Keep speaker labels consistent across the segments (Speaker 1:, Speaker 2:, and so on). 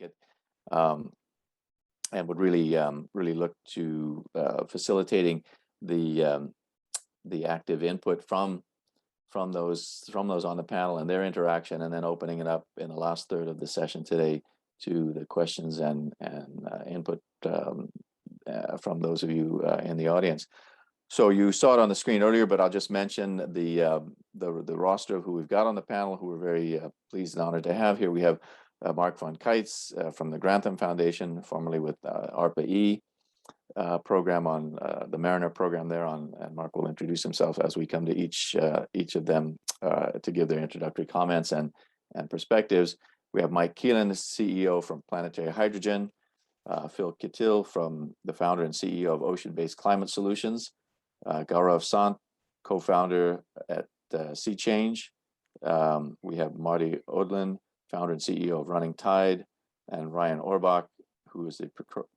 Speaker 1: it, and would really really look to facilitating the active input from those on the panel and their interaction, and then opening it up in the last third of the session today to the questions and input from those of you in the audience. So you saw it on the screen earlier, but I'll just mention the roster of who we've got on the panel, who we're very pleased and honored to have here. We have Marc von Keitz from the Grantham Foundation, formerly with ARPA-E program on the Mariner program there on, and Marc will introduce himself as we come to each of them to give their introductory comments and perspectives. We have Mike Kelland, the CEO from Planetary Hydrogen, Phil Kithil from the founder and CEO of Ocean-Based Climate Solutions, Gaurav Sant, co-founder at SeaChange. We have Marty Odlin, founder and CEO of Running Tide, and Ryan Orbuch, who is the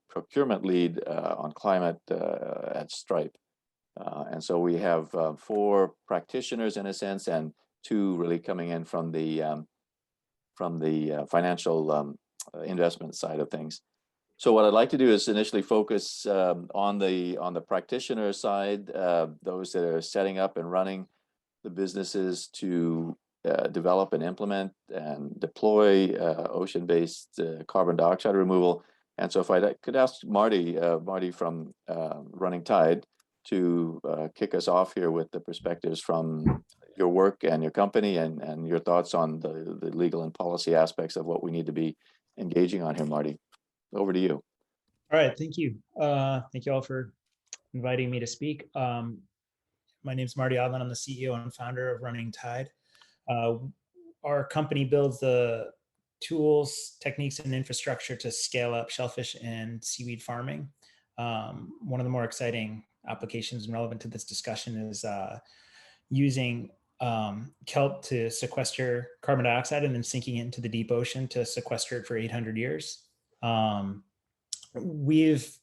Speaker 1: procurement lead on climate at Stripe. And so we have 4 practitioners in a sense, and 2 really coming in from the financial investment side of things. So what I'd like to do is initially focus on the practitioner side, those that are setting up and running the businesses to develop and implement and deploy ocean-based carbon dioxide removal. And so if I could ask Marty from Running Tide to kick us off here with the perspectives from your work and your company, and your thoughts on the legal and policy aspects of what we need to be engaging on here, Marty. Over to you.
Speaker 2: All right, thank you. Thank you all for inviting me to speak. My name is Marty Odlin. I'm the CEO and founder of Running Tide. Our company builds the tools, techniques, and infrastructure to scale up shellfish and seaweed farming. One of the more exciting applications and relevant to this discussion is using kelp to sequester carbon dioxide and then sinking it into the deep ocean to sequester it for 800 years. We've,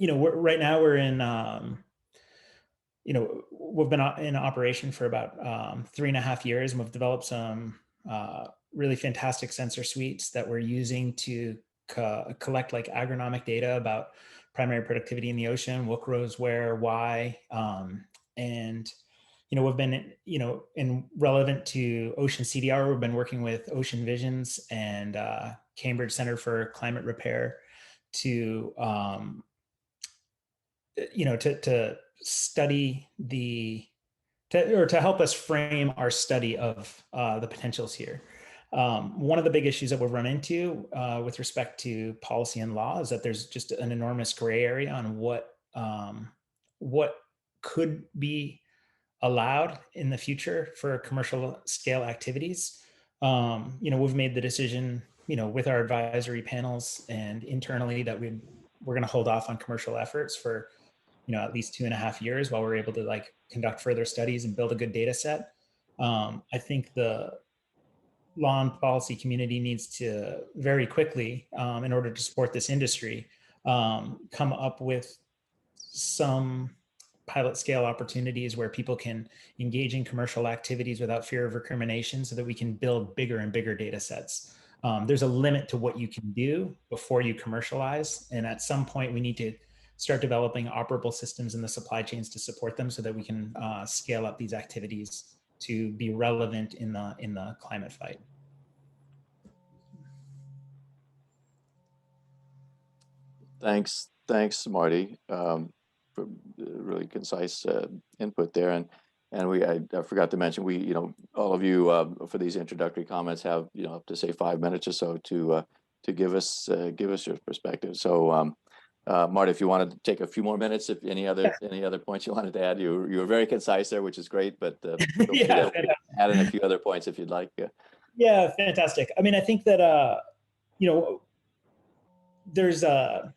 Speaker 2: right now we're in, we've been in operation for about 3.5 years, and we've developed some really fantastic sensor suites that we're using to collect like agronomic data about primary productivity in the ocean, what grows where, why, and we've been, in relevant to Ocean CDR, we've been working with Ocean Visions and Cambridge Center for Climate Repair to, to study to help us frame our study of the potentials here. One of the big issues that we've run into with respect to policy and law is that there's just an enormous gray area on what could be allowed in the future for commercial scale activities. We've made the decision, with our advisory panels and internally, that we're going to hold off on commercial efforts for, at least 2.5 years while we're able to conduct further studies and build a good data set. I think the law and policy community needs to very quickly, in order to support this industry, come up with some pilot scale opportunities where people can engage in commercial activities without fear of recrimination, so that we can build bigger and bigger data sets. There's a limit to what you can do before you commercialize. And at some point we need to start developing operable systems in the supply chains to support them, so that we can scale up these activities to be relevant in the climate fight.
Speaker 1: Thanks, Marty, for really concise input there. And I forgot to mention, all of you for these introductory comments have up to say 5 minutes or so to give us your perspective. So Marty, if you wanted to take a few more minutes, if any other points you wanted to add, you were very concise there, which is great, but
Speaker 2: yeah,
Speaker 1: add in a few other points if you'd like.
Speaker 2: Yeah, fantastic. I mean, I think that there's the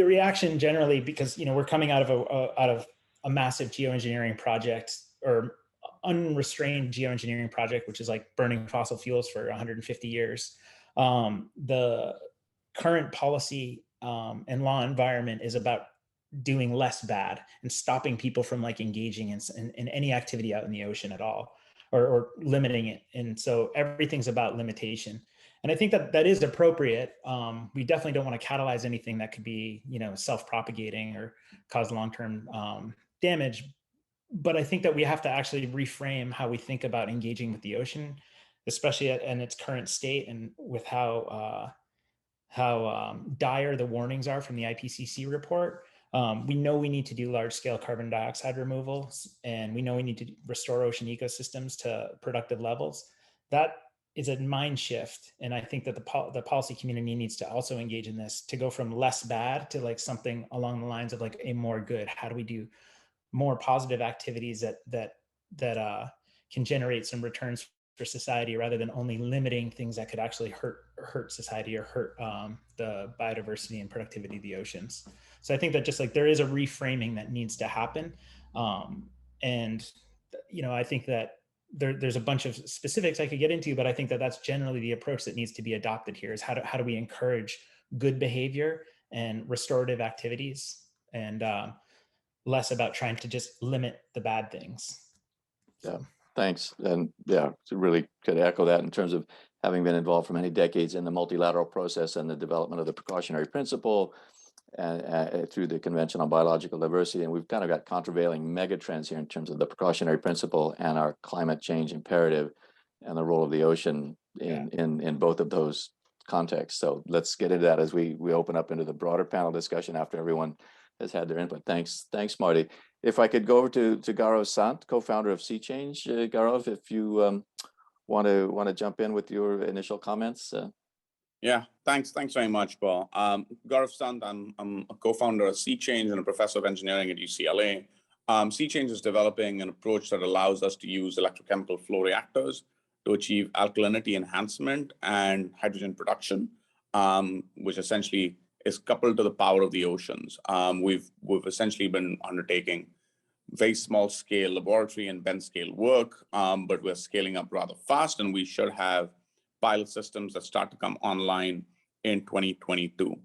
Speaker 2: reaction generally, because we're coming out of a massive geoengineering project, or unrestrained geoengineering project, which is like burning fossil fuels for 150 years. The current policy and law environment is about doing less bad and stopping people from engaging in any activity out in the ocean at all, or limiting it. And so everything's about limitation. And I think that that is appropriate. We definitely don't want to catalyze anything that could be, self-propagating or cause long-term damage. But I think that we have to actually reframe how we think about engaging with the ocean, especially in its current state, and with how dire the warnings are from the IPCC report. We know we need to do large-scale carbon dioxide removals, and we know we need to restore ocean ecosystems to productive levels. That is a mind shift, and I think that the policy community needs to also engage in this, to go from less bad to like something along the lines of like a more good. How do we do more positive activities that can generate some returns for society, rather than only limiting things that could actually hurt society or hurt the biodiversity and productivity of the oceans. So I think that just like there is a reframing that needs to happen, and I think that there's a bunch of specifics I could get into, but I think that that's generally the approach that needs to be adopted here: is how do we encourage good behavior and restorative activities, and less about trying to just limit the bad things.
Speaker 1: Yeah, thanks. And yeah, to really could echo that in terms of having been involved for many decades in the multilateral process and the development of the precautionary principle, and through the Convention on Biological Diversity. And we've kind of got contravailing megatrends here in terms of the precautionary principle and our climate change imperative, and the role of the ocean in both of those contexts. So let's get into that as we open up into the broader panel discussion after everyone has had their input. Thanks, Marty. If I could go over to Gaurav Sant, co-founder of SeaChange. Gaurav, if you want to jump in with your initial comments.
Speaker 3: Yeah, thanks very much, Paul. Gaurav Sant, I'm a co-founder of SeaChange and a professor of engineering at UCLA. SeaChange is developing an approach that allows us to use electrochemical flow reactors to achieve alkalinity enhancement and hydrogen production, which essentially is coupled to the power of the oceans. We've essentially been undertaking very small scale laboratory and bench scale work, but we're scaling up rather fast, and we should have pilot systems that start to come online in 2022.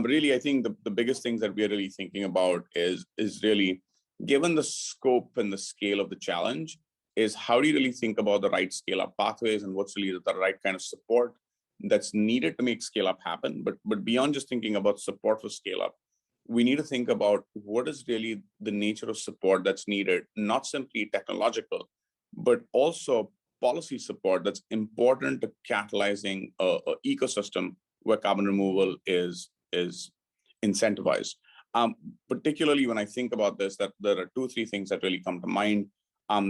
Speaker 3: Really, I think the biggest things that we're really thinking about is really, given the scope and the scale of the challenge, is how do you really think about the right scale up pathways and what's really the right kind of support that's needed to make scale up happen. But beyond just thinking about support for scale up, we need to think about what is really the nature of support that's needed, not simply technological, but also policy support that's important to catalyzing a ecosystem where carbon removal is incentivized. Particularly when I think about this, that there are 2-3 things that really come to mind.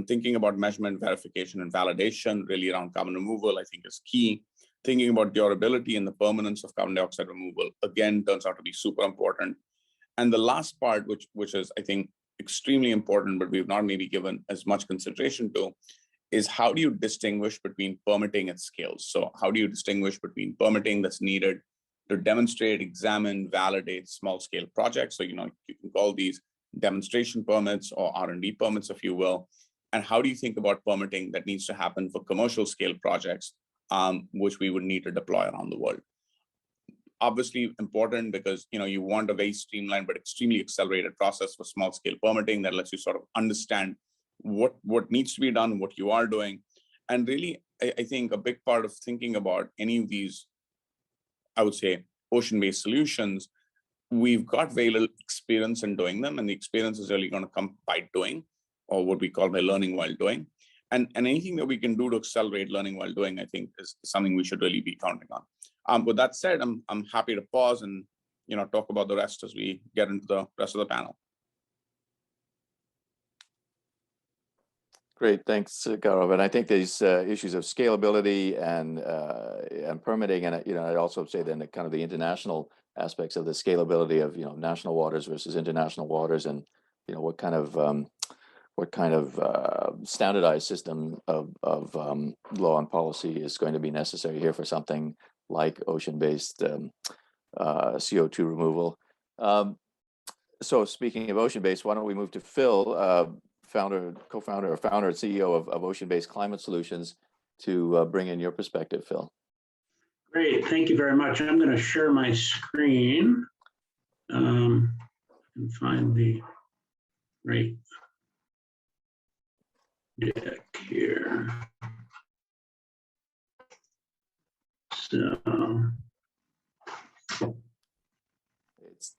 Speaker 3: Thinking about measurement, verification, and validation really around carbon removal, I think is key. Thinking about durability and the permanence of carbon dioxide removal, again, turns out to be super important. And the last part, which is, I think, extremely important, but we've not maybe given as much consideration to, is how do you distinguish between permitting at scale? So how do you distinguish between permitting that's needed to demonstrate, examine, validate small scale projects? So, you can call these demonstration permits or R&D permits, if you will. And how do you think about permitting that needs to happen for commercial scale projects, which we would need to deploy around the world? Obviously important because you want a very streamlined but extremely accelerated process for small scale permitting that lets you sort of understand what needs to be done, what you are doing. And really, I think a big part of thinking about any of these, I would say, ocean-based solutions, we've got very little experience in doing them, and the experience is really going to come by doing, or what we call by learning while doing. And anything that we can do to accelerate learning while doing, I think, is something we should really be counting on. With that said, I'm happy to pause and talk about the rest as we get into the rest of the panel.
Speaker 1: Great, thanks, Gaurav. And I think these issues of scalability and permitting, and I'd also say then the kind of the international aspects of the scalability of national waters versus international waters, and what kind of standardized system of law and policy is going to be necessary here for something like ocean-based CO2 removal. So speaking of ocean-based, why don't we move to Phil, co-founder or founder and CEO of Ocean-Based Climate Solutions, to bring in your perspective, Phil.
Speaker 4: Great, thank you very much. I'm going to share my screen and find the right deck here. So,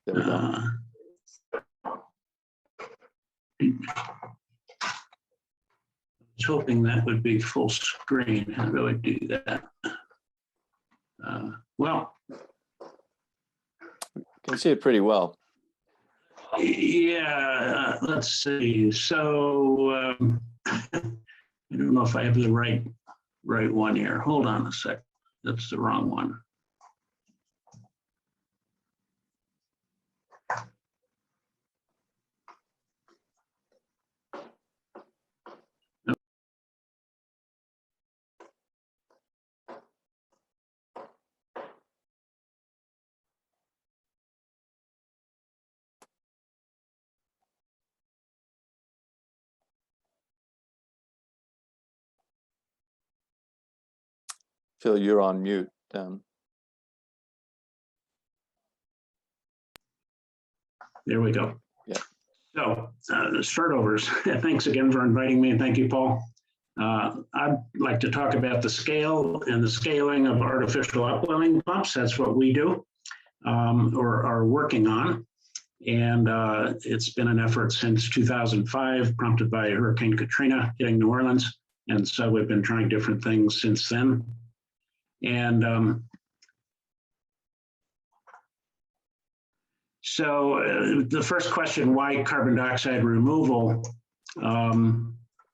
Speaker 1: There we go.
Speaker 4: I was hoping that would be full screen. How do I do that? Well,
Speaker 1: Can see it pretty well.
Speaker 4: yeah, let's see. So I don't know if I have the right one here. Hold on a sec. That's the wrong one.
Speaker 1: Phil, you're on mute.
Speaker 4: There we go.
Speaker 1: Yeah.
Speaker 4: So startovers, thanks again for inviting me, and thank you, Paul. I'd like to talk about the scale and the scaling of artificial upwelling pumps. That's what we do or are working on. And it's been an effort since 2005, prompted by Hurricane Katrina hitting New Orleans. And so we've been trying different things since then. And so the first question, why carbon dioxide removal?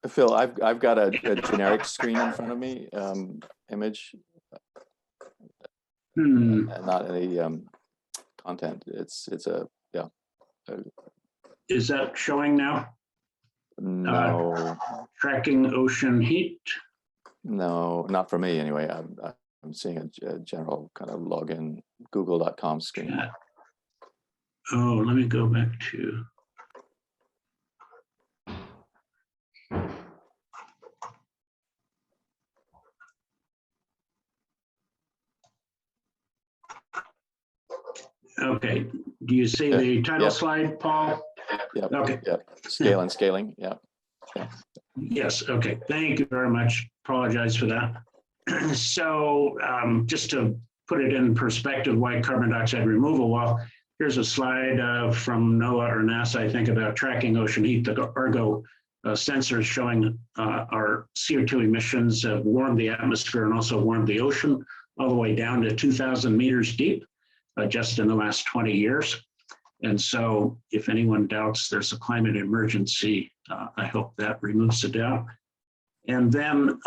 Speaker 1: Phil, I've got a generic screen in front of me, image, and not any content. It's a, yeah.
Speaker 4: Is that showing now?
Speaker 1: No.
Speaker 4: Tracking ocean heat?
Speaker 1: No, not for me anyway. I'm seeing a general kind of login google.com screen.
Speaker 4: Yeah. Oh, let me go back to. Okay, do you see the title slide, Paul?
Speaker 1: Yep.
Speaker 4: Okay.
Speaker 1: Yep. Scale and scaling. Yep. Yeah.
Speaker 4: Yes. Okay. Thank you very much. Apologize for that. So just to put it in perspective, why carbon dioxide removal? Well, here's a slide from NOAA or NASA, I think, about tracking ocean heat. The Argo sensors showing our CO2 emissions have warmed the atmosphere and also warmed the ocean all the way down to 2,000 meters deep just in the last 20 years. And so if anyone doubts there's a climate emergency, I hope that removes the doubt. And then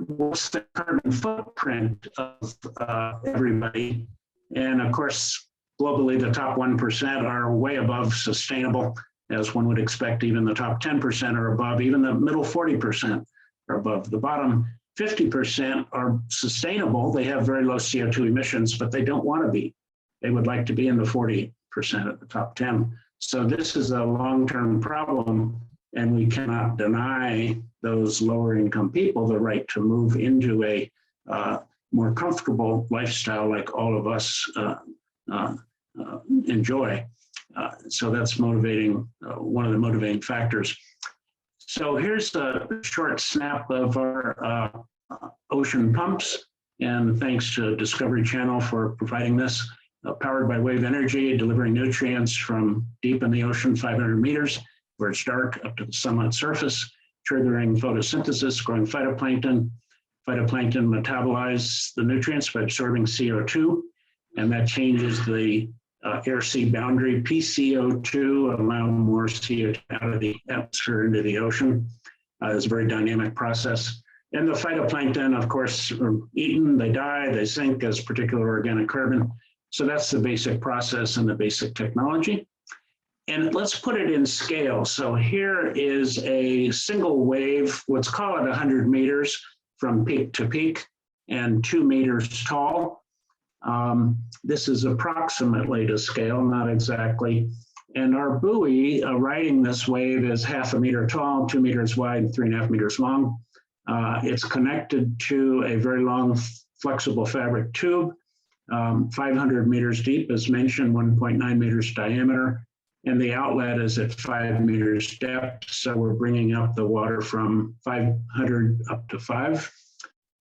Speaker 4: what's the carbon footprint of everybody? And of course, globally, the top 1% are way above sustainable, as one would expect. Even the top 10% are above, even the middle 40% are above. The bottom 50% are sustainable. They have very low CO2 emissions, but they don't want to be. They would like to be in the 40% of the top 10. So this is a long-term problem, and we cannot deny those lower income people the right to move into a more comfortable lifestyle like all of us enjoy. So that's motivating, one of the motivating factors. So here's a short snap of our ocean pumps, and thanks to Discovery Channel for providing this. Powered by wave energy, delivering nutrients from deep in the ocean, 500 meters, where it's dark, up to the sunlit surface, triggering photosynthesis, growing phytoplankton. Phytoplankton metabolize the nutrients by absorbing CO2, and that changes the air-sea boundary, PCO2, allow more CO2 out of the atmosphere into the ocean. It's a very dynamic process. And the phytoplankton, of course, are eaten, they die, they sink as particular organic carbon. So that's the basic process and the basic technology. And let's put it in scale. So here is a single wave, let's call it 100 meters from peak to peak and 2 meters tall. This is approximately to scale, not exactly. And our buoy riding this wave is 0.5 meter tall, 2 meters wide, and 3.5 meters long. It's connected to a very long flexible fabric tube, 500 meters deep, as mentioned, 1.9 meters diameter. And the outlet is at 5 meters depth. So we're bringing up the water from 500 up to 5.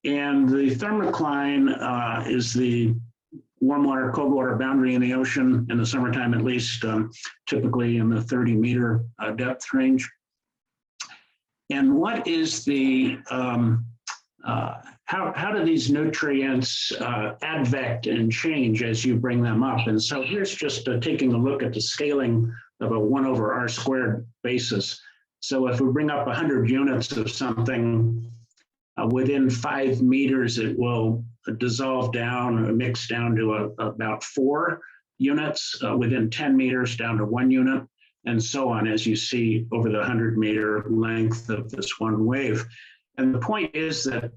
Speaker 4: And the thermocline is the warm water, cold water boundary in the ocean in the summertime, at least, typically in the 30-meter depth range. And what is the, how do these nutrients advect and change as you bring them up? And so here's just taking a look at the scaling of a 1/r² basis. So if we bring up 100 units of something, within 5 meters, it will dissolve down or mix down to about 4 units, within 10 meters down to 1 unit, and so on, as you see over the 100-meter length of this one wave. And the point is that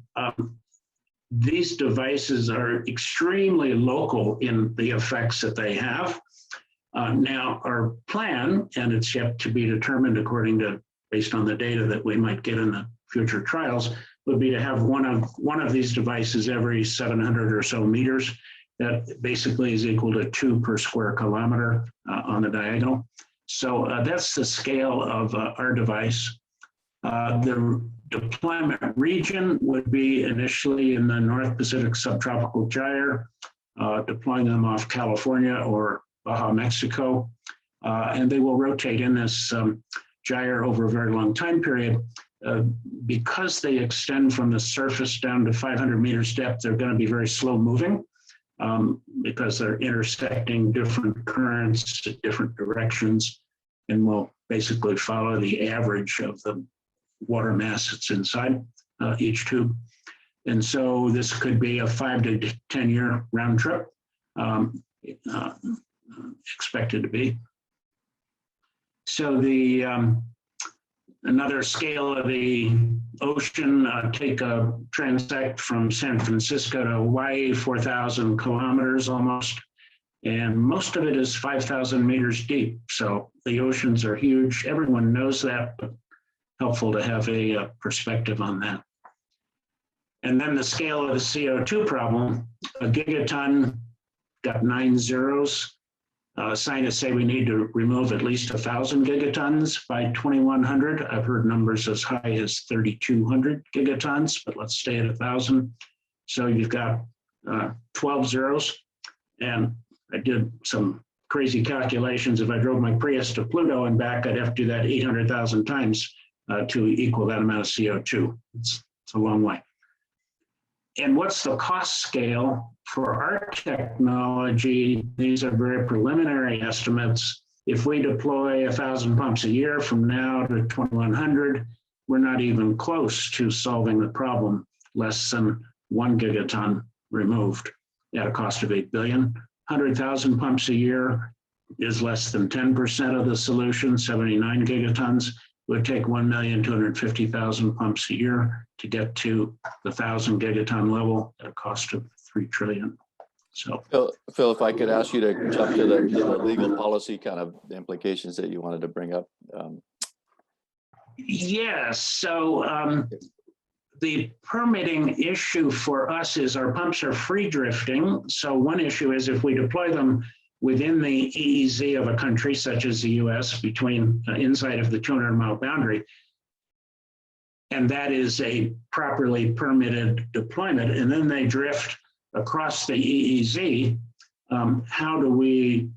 Speaker 4: these devices are extremely local in the effects that they have. Now, our plan, and it's yet to be determined based on the data that we might get in the future trials, would be to have one of these devices every 700 or so meters. That basically is equal to 2 per square kilometer on the diagonal. So that's the scale of our device. The deployment region would be initially in the North Pacific subtropical gyre, deploying them off California or Baja, Mexico. And they will rotate in this gyre over a very long time period. Because they extend from the surface down to 500 meters depth, they're going to be very slow moving because they're intersecting different currents at different directions, and will basically follow the average of the water mass that's inside each tube. And so this could be a 5 to 10 year round trip, expected to be. So the another scale of the ocean, take a transect from San Francisco to Hawaii, 4,000 kilometers almost, and most of it is 5,000 meters deep. So the oceans are huge. Everyone knows that, but helpful to have a perspective on that. And then the scale of the CO2 problem, a gigaton, got 9 zeros. Scientists say we need to remove at least 1,000 gigatons by 2100. I've heard numbers as high as 3,200 gigatons, but let's stay at 1,000. So you've got 12 zeros. And I did some crazy calculations. If I drove my Prius to Pluto and back, I'd have to do that 800,000 times to equal that amount of CO2. It's a long way. And what's the cost scale for our technology? These are very preliminary estimates. If we deploy 1,000 pumps a year from now to 2,100, we're not even close to solving the problem, less than 1 gigaton removed at a cost of 8 billion. 100,000 pumps a year is less than 10% of the solution, 79 gigatons. It would take 1,250,000 pumps a year to get to the 1,000 gigaton level at a cost of 3 trillion. So,
Speaker 1: Phil, if I could ask you to jump to the legal policy kind of implications that you wanted to bring up.
Speaker 4: Yes. So the permitting issue for us is our pumps are free drifting. So one issue is if we deploy them within the EEZ of a country such as the US, between inside of the 200-mile boundary, and that is a properly permitted deployment, and then they drift across the EEZ, how do we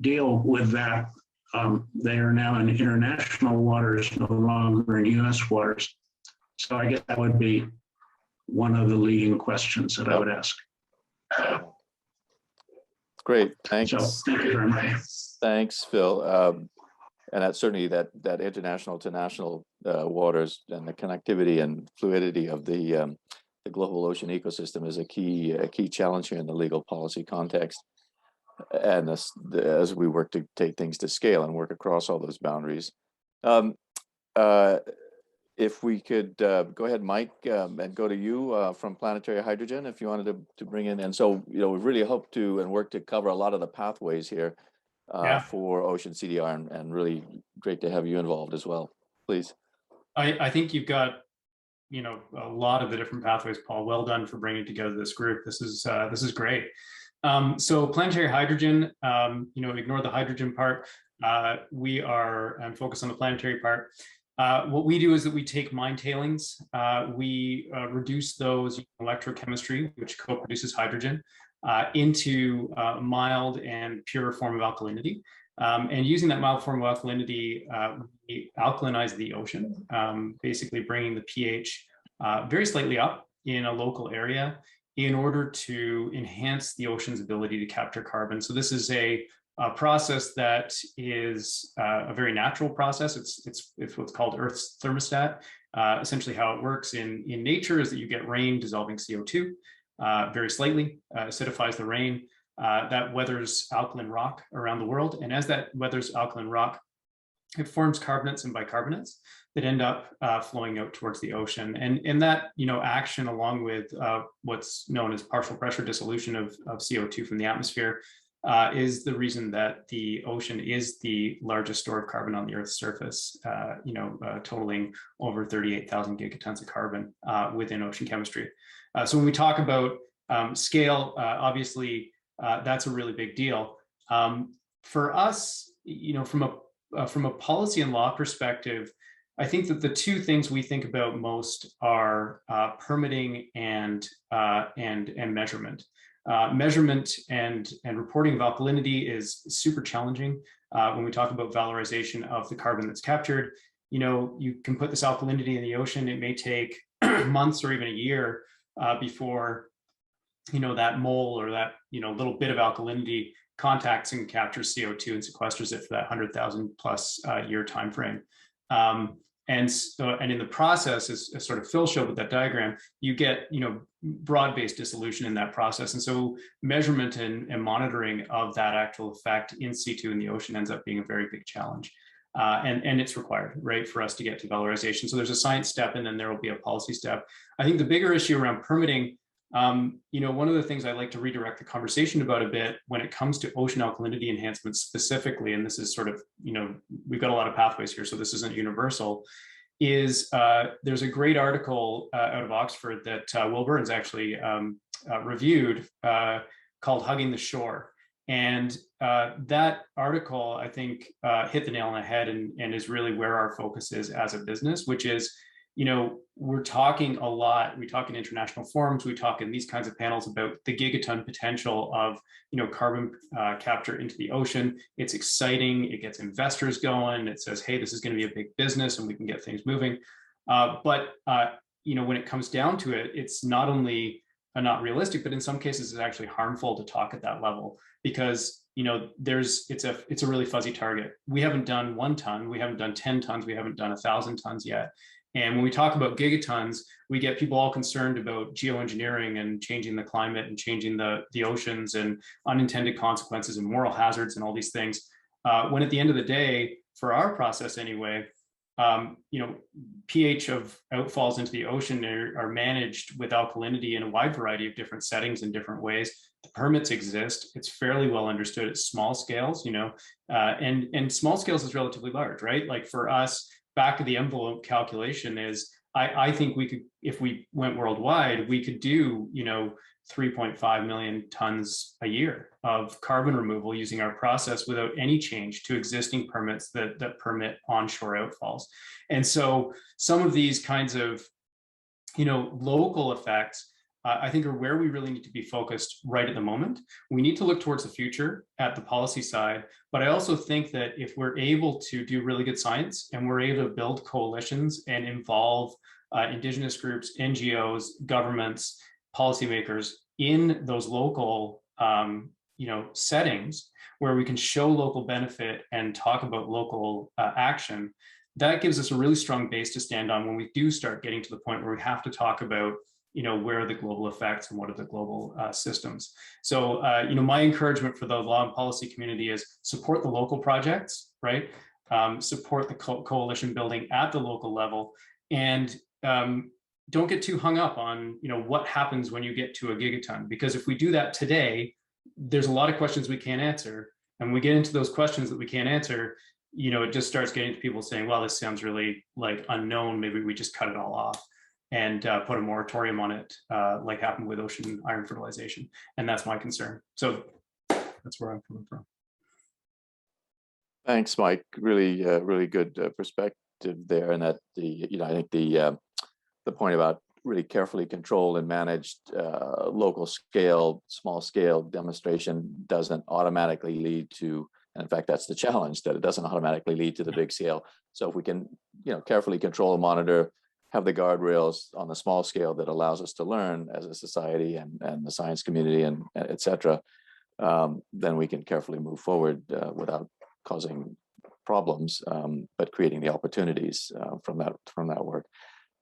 Speaker 4: deal with that? They are now in international waters, no longer in US waters. So I guess that would be one of the leading questions that I would ask.
Speaker 1: Great, thanks.
Speaker 4: So thank you very much.
Speaker 1: Thanks, Phil. And that's certainly that international to national waters and the connectivity and fluidity of the global ocean ecosystem is a key challenge here in the legal policy context. And as we work to take things to scale and work across all those boundaries. If we could go ahead, Mike, and go to you from Planetary Hydrogen, if you wanted to bring in. And so, we really hope to and work to cover a lot of the pathways here for Ocean CDR, and really great to have you involved as well. Please.
Speaker 5: I think you've got, a lot of the different pathways, Paul. Well done for bringing together this group. This is great. So Planetary Hydrogen, ignore the hydrogen part. We are focused on the planetary part. What we do is that we take mine tailings, we reduce those electrochemistry, which co-produces hydrogen, into a mild and pure form of alkalinity. And using that mild form of alkalinity, we alkalinize the ocean, basically bringing the pH very slightly up in a local area in order to enhance the ocean's ability to capture carbon. So this is a process that is a very natural process. It's what's called Earth's thermostat. Essentially how it works in nature is that you get rain dissolving CO2 very slightly, acidifies the rain, that weathers alkaline rock around the world. And as that weathers alkaline rock, it forms carbonates and bicarbonates that end up flowing out towards the ocean. And that action, along with what's known as partial pressure dissolution of CO2 from the atmosphere, is the reason that the ocean is the largest store of carbon on the Earth's surface, totaling over 38,000 gigatons of carbon within ocean chemistry. So when we talk about scale, obviously, that's a really big deal. For us, from a policy and law perspective, I think that the two things we think about most are permitting and measurement. Measurement and reporting of alkalinity is super challenging when we talk about valorization of the carbon that's captured. You can put this alkalinity in the ocean. It may take months or even a year before that mole or that little bit of alkalinity contacts and captures CO2 and sequesters it for that 100,000 plus year time frame. And in the process, as sort of Phil showed with that diagram, you get broad-based dissolution in that process. And so measurement and monitoring of that actual effect in situ in the ocean ends up being a very big challenge. And it's required, right, for us to get to valorization. So there's a science step, and then there will be a policy step. I think the bigger issue around permitting, one of the things I like to redirect the conversation about a bit when it comes to ocean alkalinity enhancement specifically, and this is sort of, we've got a lot of pathways here, so this isn't universal, is there's a great article out of Oxford that Will Burns actually reviewed called Hugging the Shore. And that article, I think, hit the nail on the head and is really where our focus is as a business, which is, we're talking a lot, we talk in international forums, we talk in these kinds of panels about the gigaton potential of, carbon capture into the ocean. It's exciting, it gets investors going, it says, hey, this is going to be a big business and we can get things moving. But when it comes down to it, it's not only not realistic, but in some cases it's actually harmful to talk at that level because, it's a really fuzzy target. We haven't done 1 ton, we haven't done 10 tons, we haven't done 1,000 tons yet. And when we talk about gigatons, we get people all concerned about geoengineering and changing the climate and changing the oceans and unintended consequences and moral hazards and all these things. When at the end of the day, for our process anyway, pH of outfalls into the ocean are managed with alkalinity in a wide variety of different settings in different ways. The permits exist. It's fairly well understood at small scales, and small scales is relatively large, right? Like for us, back of the envelope calculation is, I think we could, if we went worldwide, we could do, 3.5 million tons a year of carbon removal using our process without any change to existing permits that permit onshore outfalls. And so some of these kinds of, local effects, I think are where we really need to be focused right at the moment. We need to look towards the future at the policy side, but I also think that if we're able to do really good science and we're able to build coalitions and involve Indigenous groups, NGOs, governments, policymakers in those local, settings where we can show local benefit and talk about local action, that gives us a really strong base to stand on when we do start getting to the point where we have to talk about where are the global effects and what are the global systems. So, my encouragement for the law and policy community is support the local projects, right? Support the coalition building at the local level, and don't get too hung up on, what happens when you get to a gigaton, because if we do that today, there's a lot of questions we can't answer. And when we get into those questions that we can't answer, it just starts getting to people saying, well, this sounds really like unknown. Maybe we just cut it all off and put a moratorium on it, like happened with ocean iron fertilization. And that's my concern. So that's where I'm coming from.
Speaker 1: Thanks, Mike. Really, really good there, and that I think the point about really carefully controlled and managed local scale, small scale demonstration doesn't automatically lead to, and in fact, that's the challenge, that it doesn't automatically lead to the big scale. So if we can, carefully control and monitor, have the guardrails on the small scale that allows us to learn as a society and the science community and et cetera, then we can carefully move forward without causing problems, but creating the opportunities from that work.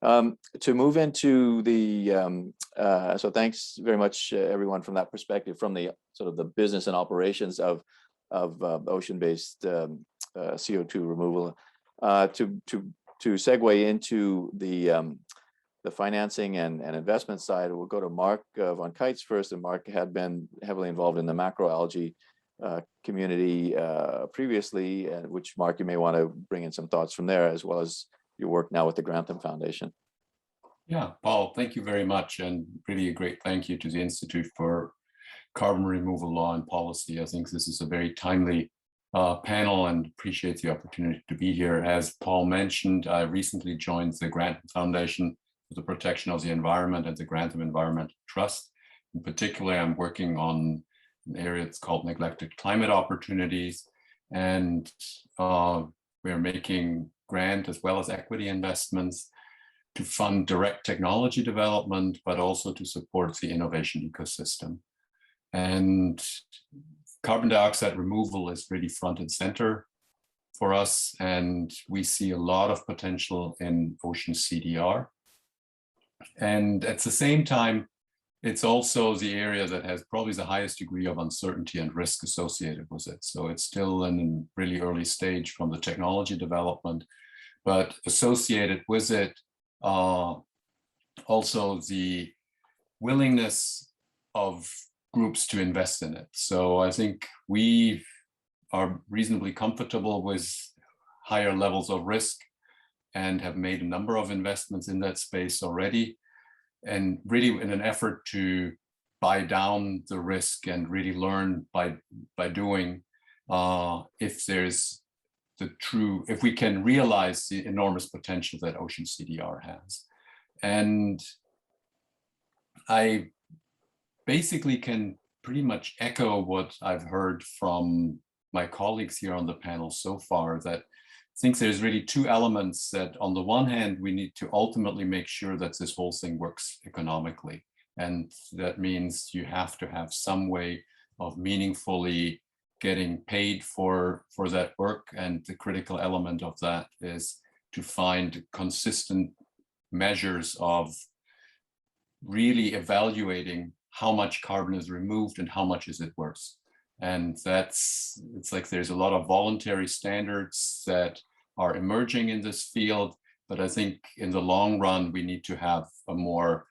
Speaker 1: To move into the, so thanks very much everyone from that perspective, from the sort of the business and operations of ocean-based CO2 removal. To segue into the financing and investment side, we'll go to Marc von Keitz first, and Marc had been heavily involved in the macroalgae community previously, which Marc, you may want to bring in some thoughts from there, as well as your work now with the Grantham Foundation.
Speaker 6: Yeah, Paul, thank you very much, and really a great thank you to the Institute for Carbon Removal Law and Policy. I think this is a very timely panel, and appreciate the opportunity to be here. As Paul mentioned, I recently joined the Grantham Foundation for the Protection of the Environment and the Grantham Environment Trust. In particular, I'm working on an area that's called neglected climate opportunities, and we're making grant as well as equity investments to fund direct technology development, but also to support the innovation ecosystem. And carbon dioxide removal is really front and center for us, and we see a lot of potential in Ocean CDR. And at the same time, it's also the area that has probably the highest degree of uncertainty and risk associated with it. So it's still in a really early stage from the technology development, but associated with it, also the willingness of groups to invest in it. So I think we are reasonably comfortable with higher levels of risk and have made a number of investments in that space already, and really in an effort to buy down the risk and really learn by doing, if we can realize the enormous potential that Ocean CDR has. And I basically can pretty much echo what I've heard from my colleagues here on the panel so far, that I think there's really two elements that on the one hand, we need to ultimately make sure that this whole thing works economically. And that means you have to have some way of meaningfully getting paid for that work. And the critical element of that is to find consistent measures of really evaluating how much carbon is removed and how much is it worth. And it's like there's a lot of voluntary standards that are emerging in this field, but I think in the long run, we need to have a more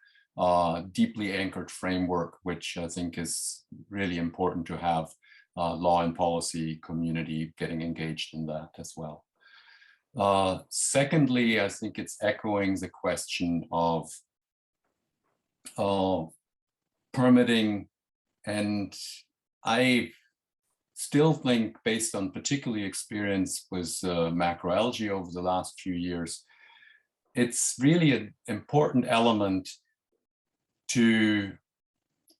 Speaker 6: deeply anchored framework, which I think is really important to have law and policy community getting engaged in that as well. Secondly, I think it's echoing the question of permitting, and I still think, based on particularly experience with macroalgae over the last few years, it's really an important element to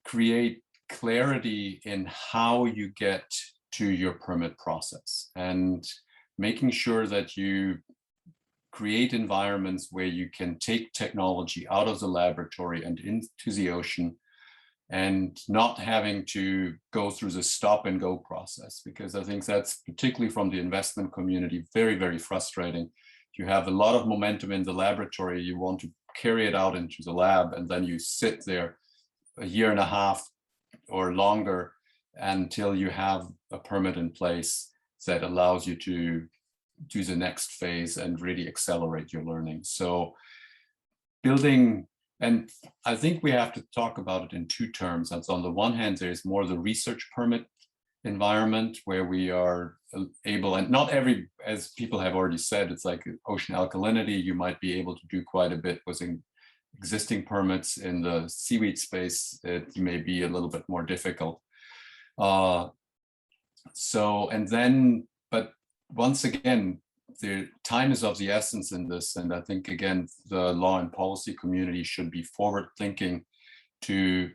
Speaker 6: create clarity in how you get to your permit process, and making sure that you create environments where you can take technology out of the laboratory and into the ocean, and not having to go through the stop and go process, because I think that's, particularly from the investment community, very, very frustrating. You have a lot of momentum in the laboratory, you want to carry it out into the lab, and then you sit there a year and a half or longer until you have a permit in place that allows you to do the next phase and really accelerate your learning. So building, and I think we have to talk about it in two terms. That's on the one hand, there's more the research permit environment where we are able, and not every, as people have already said, it's like ocean alkalinity, you might be able to do quite a bit with existing permits. In the seaweed space, it may be a little bit more difficult. But once again, the time is of the essence in this, and I think again the law and policy community should be forward thinking to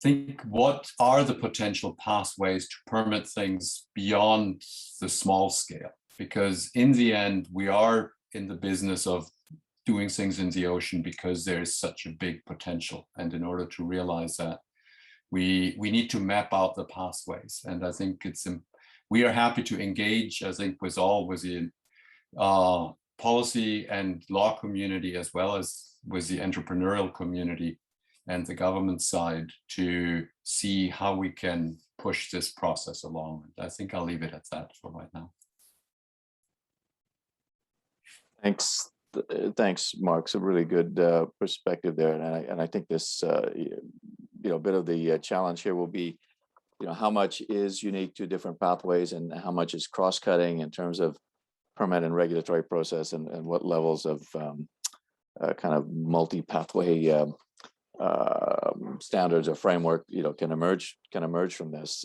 Speaker 6: think what are the potential pathways to permit things beyond the small scale, because in the end we are in the business of doing things in the ocean because there is such a big potential, and in order to realize that we need to map out the pathways. And I think we are happy to engage, I think, with the policy and law community, as well as with the entrepreneurial community and the government side, to see how we can push this process along. I think I'll leave it at that for right now.
Speaker 1: Thanks, Marc. It's a really good perspective there, and I think this bit of the challenge here will be, how much is unique to different pathways and how much is cross-cutting in terms of permit and regulatory process, and what levels of kind of multi-pathway standards or framework can emerge from this.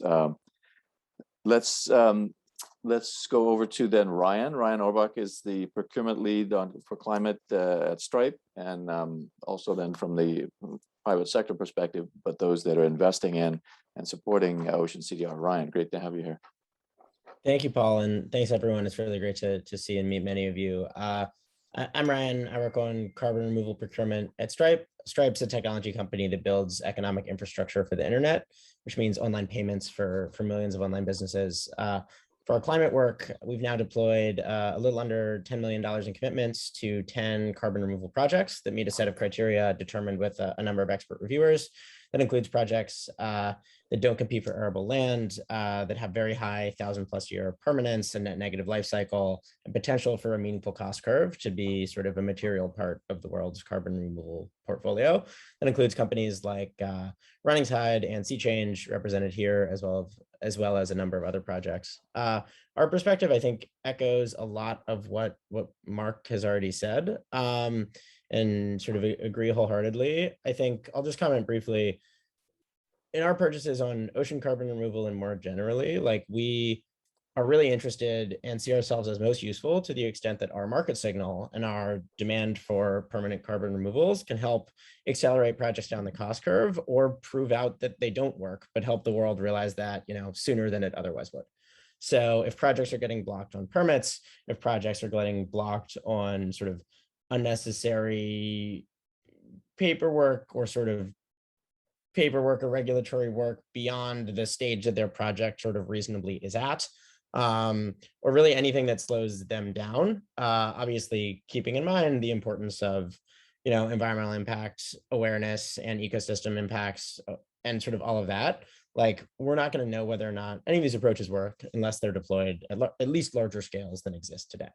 Speaker 1: Let's go over to then Ryan. Ryan Orbuch is the procurement lead for climate at Stripe, and also then from the private sector perspective, but those that are investing in and supporting Ocean CDR. Ryan, great to have you here.
Speaker 7: Thank you, Paul, and thanks everyone. It's really great to see and meet many of you. I'm Ryan. I work on carbon removal procurement at Stripe. Stripe's a technology company that builds economic infrastructure for the internet, which means online payments for millions of online businesses. For our climate work, we've now deployed a little under $10 million in commitments to 10 carbon removal projects that meet a set of criteria determined with a number of expert reviewers. That includes projects that don't compete for arable land, that have very high 1,000+ year permanence and net negative life cycle, and potential for a meaningful cost curve to be sort of a material part of the world's carbon removal portfolio. That includes companies like Running Tide and SeaChange, represented here, as well as a number of other projects. Our perspective, I think, echoes a lot of what Marc has already said, and sort of agree wholeheartedly. I think I'll just comment briefly. In our purchases on ocean carbon removal and more generally, like, we are really interested and see ourselves as most useful to the extent that our market signal and our demand for permanent carbon removals can help accelerate projects down the cost curve, or prove out that they don't work, but help the world realize that, sooner than it otherwise would. So if projects are getting blocked on permits, if projects are getting blocked on sort of unnecessary paperwork or regulatory work beyond the stage that their project sort of reasonably is at, or really anything that slows them down, obviously keeping in mind the importance of, environmental impact awareness and ecosystem impacts and sort of all of that. Like, we're not going to know whether or not any of these approaches work unless they're deployed at least larger scales than exist today.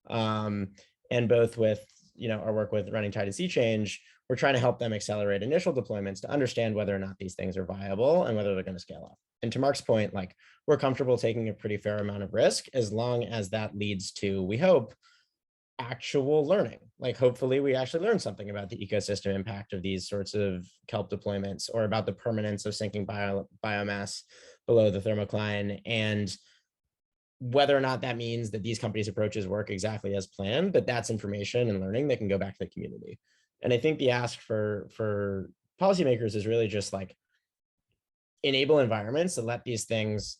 Speaker 7: And both with, our work with Running Tide and SeaChange, we're trying to help them accelerate initial deployments to understand whether or not these things are viable and whether they're going to scale up. And to Marc's point, like, we're comfortable taking a pretty fair amount of risk as long as that leads to, we hope, actual learning. Like, hopefully we actually learn something about the ecosystem impact of these sorts of kelp deployments, or about the permanence of sinking biomass below the thermocline, and whether or not that means that these companies' approaches work exactly as planned. But that's information and learning that can go back to the community. And I think the ask for policymakers is really just like, enable environments that let these things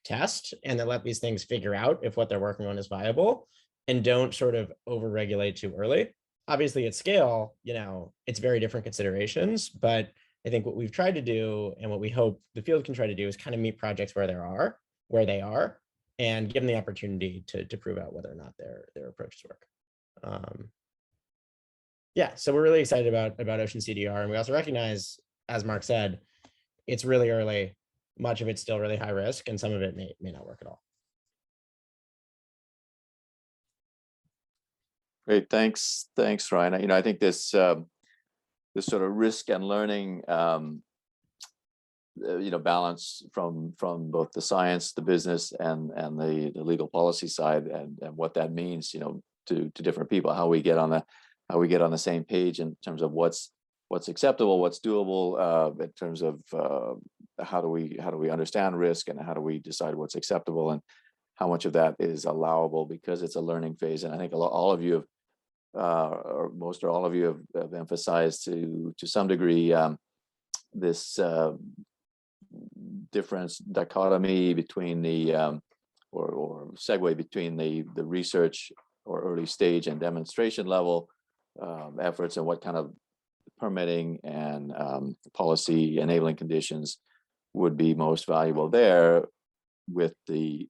Speaker 7: test and that let these things figure out if what they're working on is viable, and don't sort of over-regulate too early. Obviously at scale, it's very different considerations, but I think what we've tried to do, and what we hope the field can try to do, is kind of meet projects where they are, and give them the opportunity to prove out whether or not their approaches work. Yeah, so we're really excited about Ocean CDR, and we also recognize, as Marc said, it's really early. Much of it's still really high risk, and some of it may not work at all.
Speaker 1: Great, thanks, Ryan. I think this sort of risk and learning, balance from both the science, the business, and the legal policy side, and what that means, to different people, how we get on the same page in terms of what's acceptable, what's doable, in terms of how do we understand risk, and how do we decide what's acceptable, how much of that is allowable because it's a learning phase. And I think all of you have, or most or all of you have emphasized to some degree this difference, dichotomy between the or segue between the research or early stage and demonstration level efforts, and what kind of permitting and policy enabling conditions would be most valuable there, with the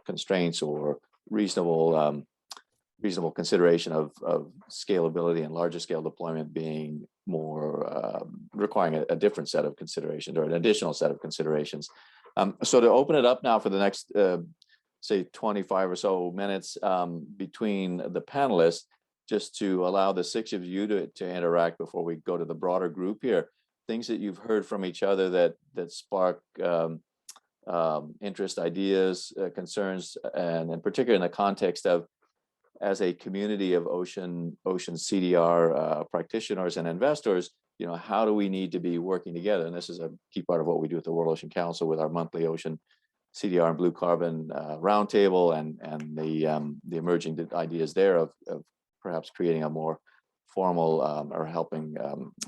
Speaker 1: constraints or reasonable consideration of scalability and larger scale deployment being more requiring a different set of considerations, or an additional set of considerations. So to open it up now for the next say 25 or so minutes between the panelists, just to allow the six of you to interact before we go to the broader group here, things that you've heard from each other that spark interest, ideas, concerns, and in particular in the context of, as a community of Ocean CDR practitioners and investors, you know, how do we need to be working together? And this is a key part of what we do at the World Ocean Council with our monthly Ocean CDR and blue carbon roundtable, and the emerging ideas there of perhaps creating a more formal or helping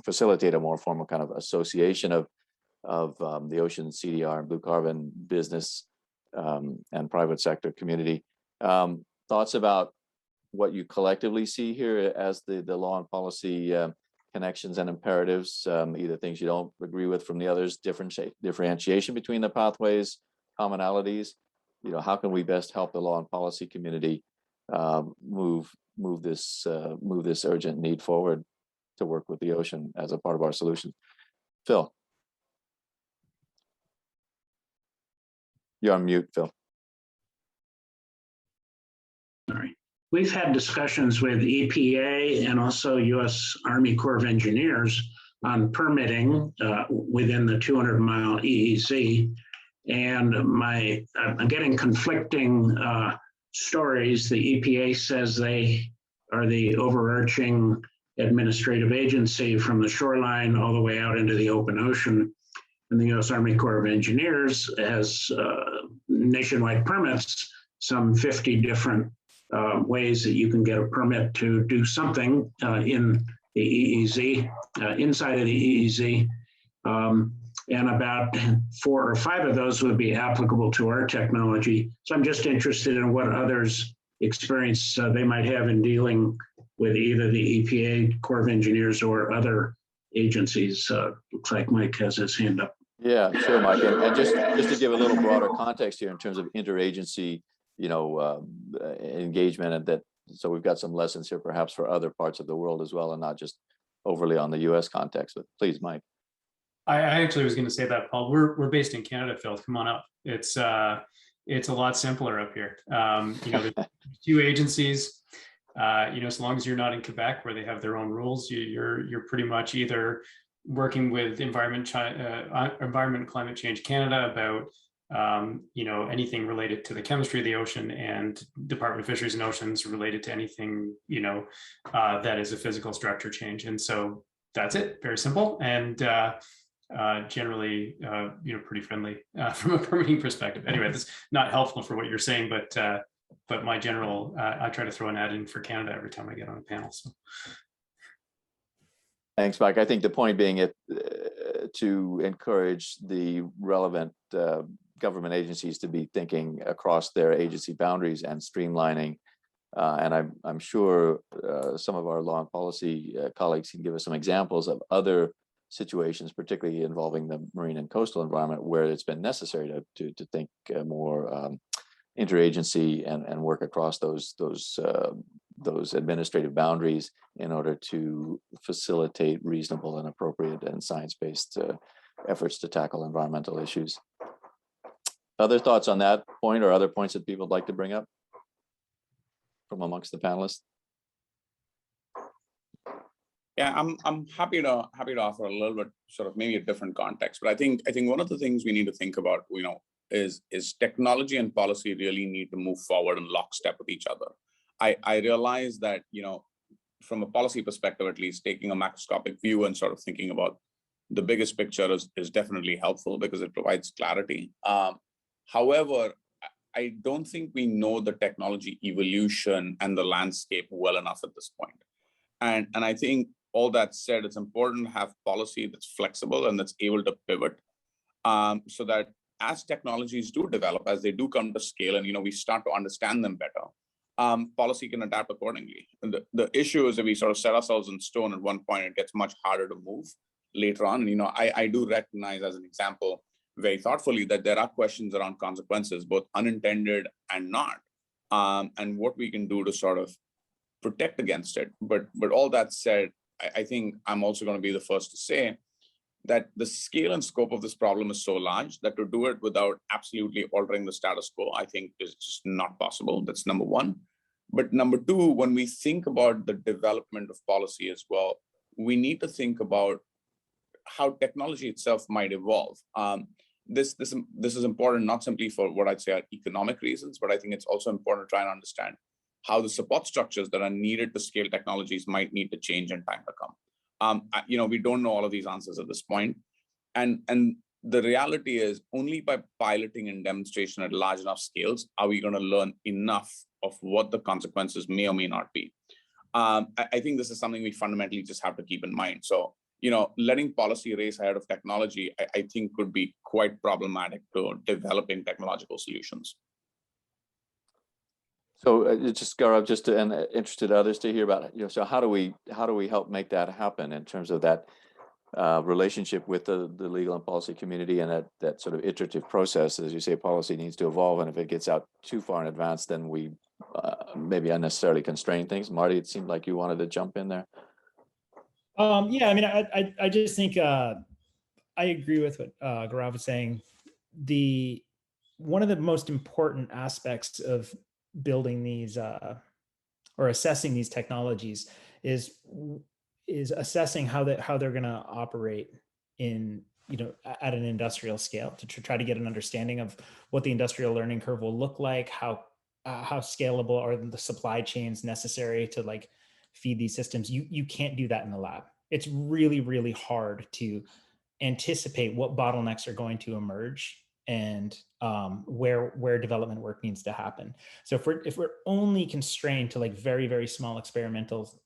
Speaker 1: facilitate a more formal kind of association of the Ocean CDR and blue carbon business and private sector community. Thoughts about what you collectively see here as the law and policy connections and imperatives, either things you don't agree with from the others, differentiation between the pathways, commonalities. You know, how can we best help the law and policy community move this urgent need forward to work with the ocean as a part of our solution? Phil, you're on mute, Phil.
Speaker 4: Sorry. We've had discussions with EPA and also U.S. Army Corps of Engineers on permitting within the 200-mile EEZ. And I'm getting conflicting stories. The EPA says they are the overarching administrative agency from the shoreline all the way out into the open ocean. And the U.S. Army Corps of Engineers has nationwide permits, some 50 different ways that you can get a permit to do something in the EEZ, inside of the EEZ. And about 4 or 5 of those would be applicable to our technology. So I'm just interested in what others' experience they might have in dealing with either the EPA, Corps of Engineers, or other agencies. Looks like Mike has his hand up.
Speaker 1: Yeah, sure, Mike. And just to give a little broader context here in terms of interagency, you know, engagement, and that, so we've got some lessons here perhaps for other parts of the world as well, and not just overly on the US context. But please, Mike.
Speaker 5: I actually was going to say that, Paul. We're based in Canada, Phil. Come on up. It's a lot simpler up here. You know, there's 2 agencies. You know, as long as you're not in Quebec, where they have their own rules, you're pretty much either working with Environment and Climate Change Canada about you know, anything related to the chemistry of the ocean, and Department of Fisheries and Oceans related to anything, you know, that is a physical structure change. And so that's it. Very simple. And generally, you know, pretty friendly from a permitting perspective. Anyway, that's not helpful for what you're saying, but my general, I try to throw an ad in for Canada every time I get on a panel. So.
Speaker 1: Thanks, Mike. I think the point being to encourage the relevant government agencies to be thinking across their agency boundaries and streamlining. And I'm sure some of our law and policy colleagues can give us some examples of other situations, particularly involving the marine and coastal environment, where it's been necessary to think more interagency and work across those administrative boundaries in order to facilitate reasonable and appropriate and science-based efforts to tackle environmental issues. Other thoughts on that point, or other points that people would like to bring up from amongst the panelists?
Speaker 3: Yeah, I'm happy to offer a little bit, sort of maybe a different context. But I think one of the things we need to think about, you know, is technology and policy really need to move forward in lockstep with each other. I realize that, you know, from a policy perspective, at least, taking a macroscopic view and sort of thinking about the biggest picture is definitely helpful because it provides clarity. However, I don't think we know the technology evolution and the landscape well enough at this point. And I think all that said, it's important to have policy that's flexible and that's able to pivot, so that as technologies do develop, as they do come to scale, and we start to understand them better, policy can adapt accordingly. And the issue is that we sort of set ourselves in stone at one point, it gets much harder to move later on. And I do recognize, as an example, very thoughtfully, that there are questions around consequences, both unintended and not, and what we can do to sort of protect against it. But all that said, I think I'm also going to be the first to say that the scale and scope of this problem is so large that to do it without absolutely altering the status quo, I think is just not possible. That's number one. But number two, when we think about the development of policy as well, we need to think about how technology itself might evolve. This is important not simply for what I'd say are economic reasons, but I think it's also important to try and understand how the support structures that are needed to scale technologies might need to change in time to come. We don't know all of these answers at this point. And the reality is only by piloting and demonstration at large enough scales are we going to learn enough of what the consequences may or may not be. I think this is something we fundamentally just have to keep in mind. So, letting policy race ahead of technology, I think could be quite problematic to developing technological solutions.
Speaker 1: So just Gaurav, and interested others to hear about it. So how do we help make that happen in terms of that relationship with the legal and policy community, and that sort of iterative process? As you say, policy needs to evolve, and if it gets out too far in advance, then we maybe unnecessarily constrain things. Marty, it seemed like you wanted to jump in there.
Speaker 2: Yeah, I mean, I just think I agree with what Gaurav was saying. One of the most important aspects of building these or assessing these technologies is assessing how they're going to operate in at an industrial scale, to try to get an understanding of what the industrial learning curve will look like, how scalable are the supply chains necessary to feed these systems. You can't do that in the lab. It's really, really hard to anticipate what bottlenecks are going to emerge and where development work needs to happen. So if we're only constrained to very, very small experimental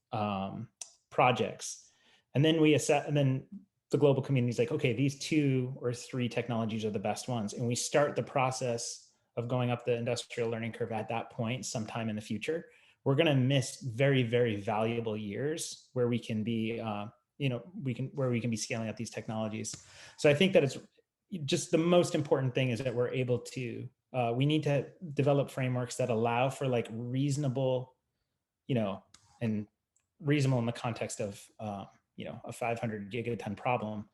Speaker 2: projects, and then we assess, and then the global community is like, okay, these 2 or 3 technologies are the best ones, and we start the process of going up the industrial learning curve at that point sometime in the future, we're going to miss very, very valuable years where we can be where we can be scaling up these technologies. So I think that it's just the most important thing is that we're able to we need to develop frameworks that allow for reasonable, and reasonable in the context of a 500 gigaton problem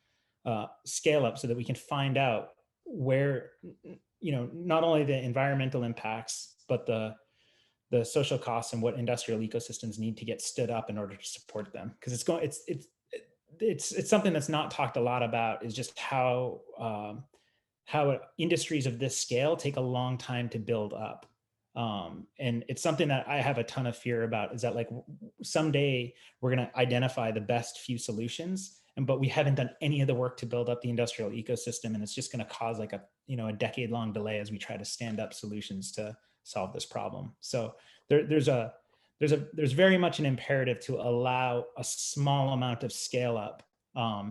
Speaker 2: scale up, so that we can find out where not only the environmental impacts, but the social costs and what industrial ecosystems need to get stood up in order to support them. Because it's something that's not talked a lot about, is just how industries of this scale take a long time to build up. And it's something that I have a ton of fear about, is that someday we're going to identify the best few solutions, but we haven't done any of the work to build up the industrial ecosystem. And it's just going to cause a decade-long delay as we try to stand up solutions to solve this problem. So there's very much an imperative to allow a small amount of scale up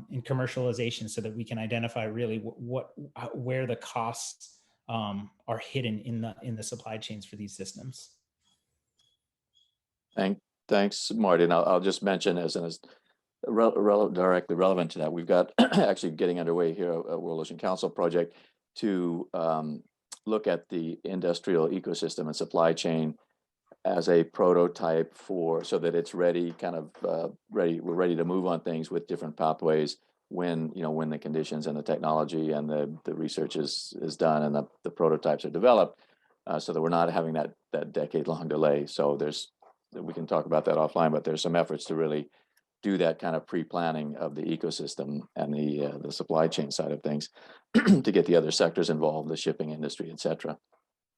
Speaker 2: in commercialization, so that we can identify really where the costs are hidden in the supply chains for these systems.
Speaker 1: Thanks, Marty. And I'll just mention as directly relevant to that, we've got actually getting underway here a World Ocean Council project to look at the industrial ecosystem and supply chain as a prototype so that it's ready, we're ready to move on things with different pathways when the conditions and the technology and the research is done and the prototypes are developed, so that we're not having that decade-long delay. So we can talk about that offline, but there's some efforts to really do that kind of pre-planning of the ecosystem and the supply chain side of things to get the other sectors involved, the shipping industry, et cetera.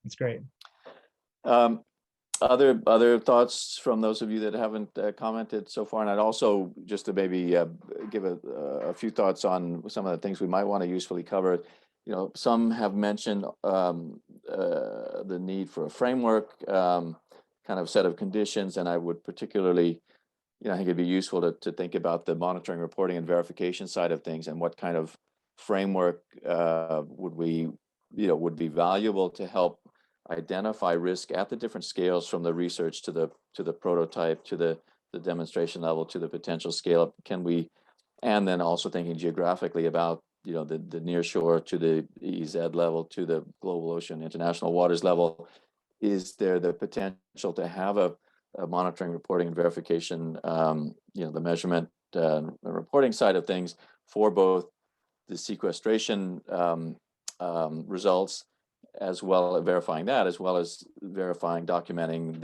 Speaker 2: That's great.
Speaker 1: Other thoughts from those of you that haven't commented so far? And I'd also, just to maybe give a few thoughts on some of the things we might want to usefully cover. Some have mentioned the need for a framework, kind of set of conditions, and I would particularly, I think it'd be useful to think about the monitoring, reporting, and verification side of things, and what kind of framework would be valuable to help identify risk at the different scales, from the research to the prototype, to the demonstration level, to the potential scale up. And then also thinking geographically about the near shore to the EEZ level, to the global ocean, international waters level. Is there the potential to have a monitoring, reporting, and verification, the measurement and reporting side of things for both the sequestration results, as well as verifying that, as well as documenting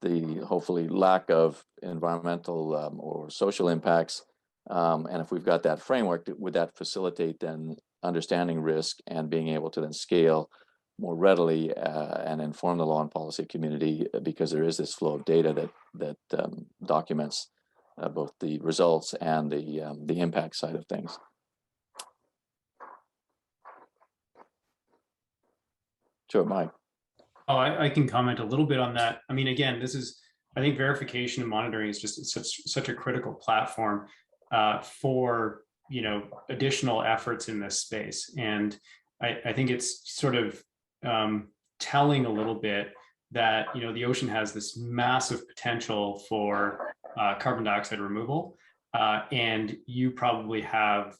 Speaker 1: the hopefully lack of environmental or social impacts. And if we've got that framework, would that facilitate then understanding risk and being able to then scale more readily and inform the law and policy community, because there is this flow of data that documents both the results and the impact side of things. Sure, Mike.
Speaker 5: Oh, I can comment a little bit on that. I mean, again, I think verification and monitoring is just such a critical platform for additional efforts in this space. And I think it's sort of telling a little bit that the ocean has this massive potential for carbon dioxide removal, and you probably have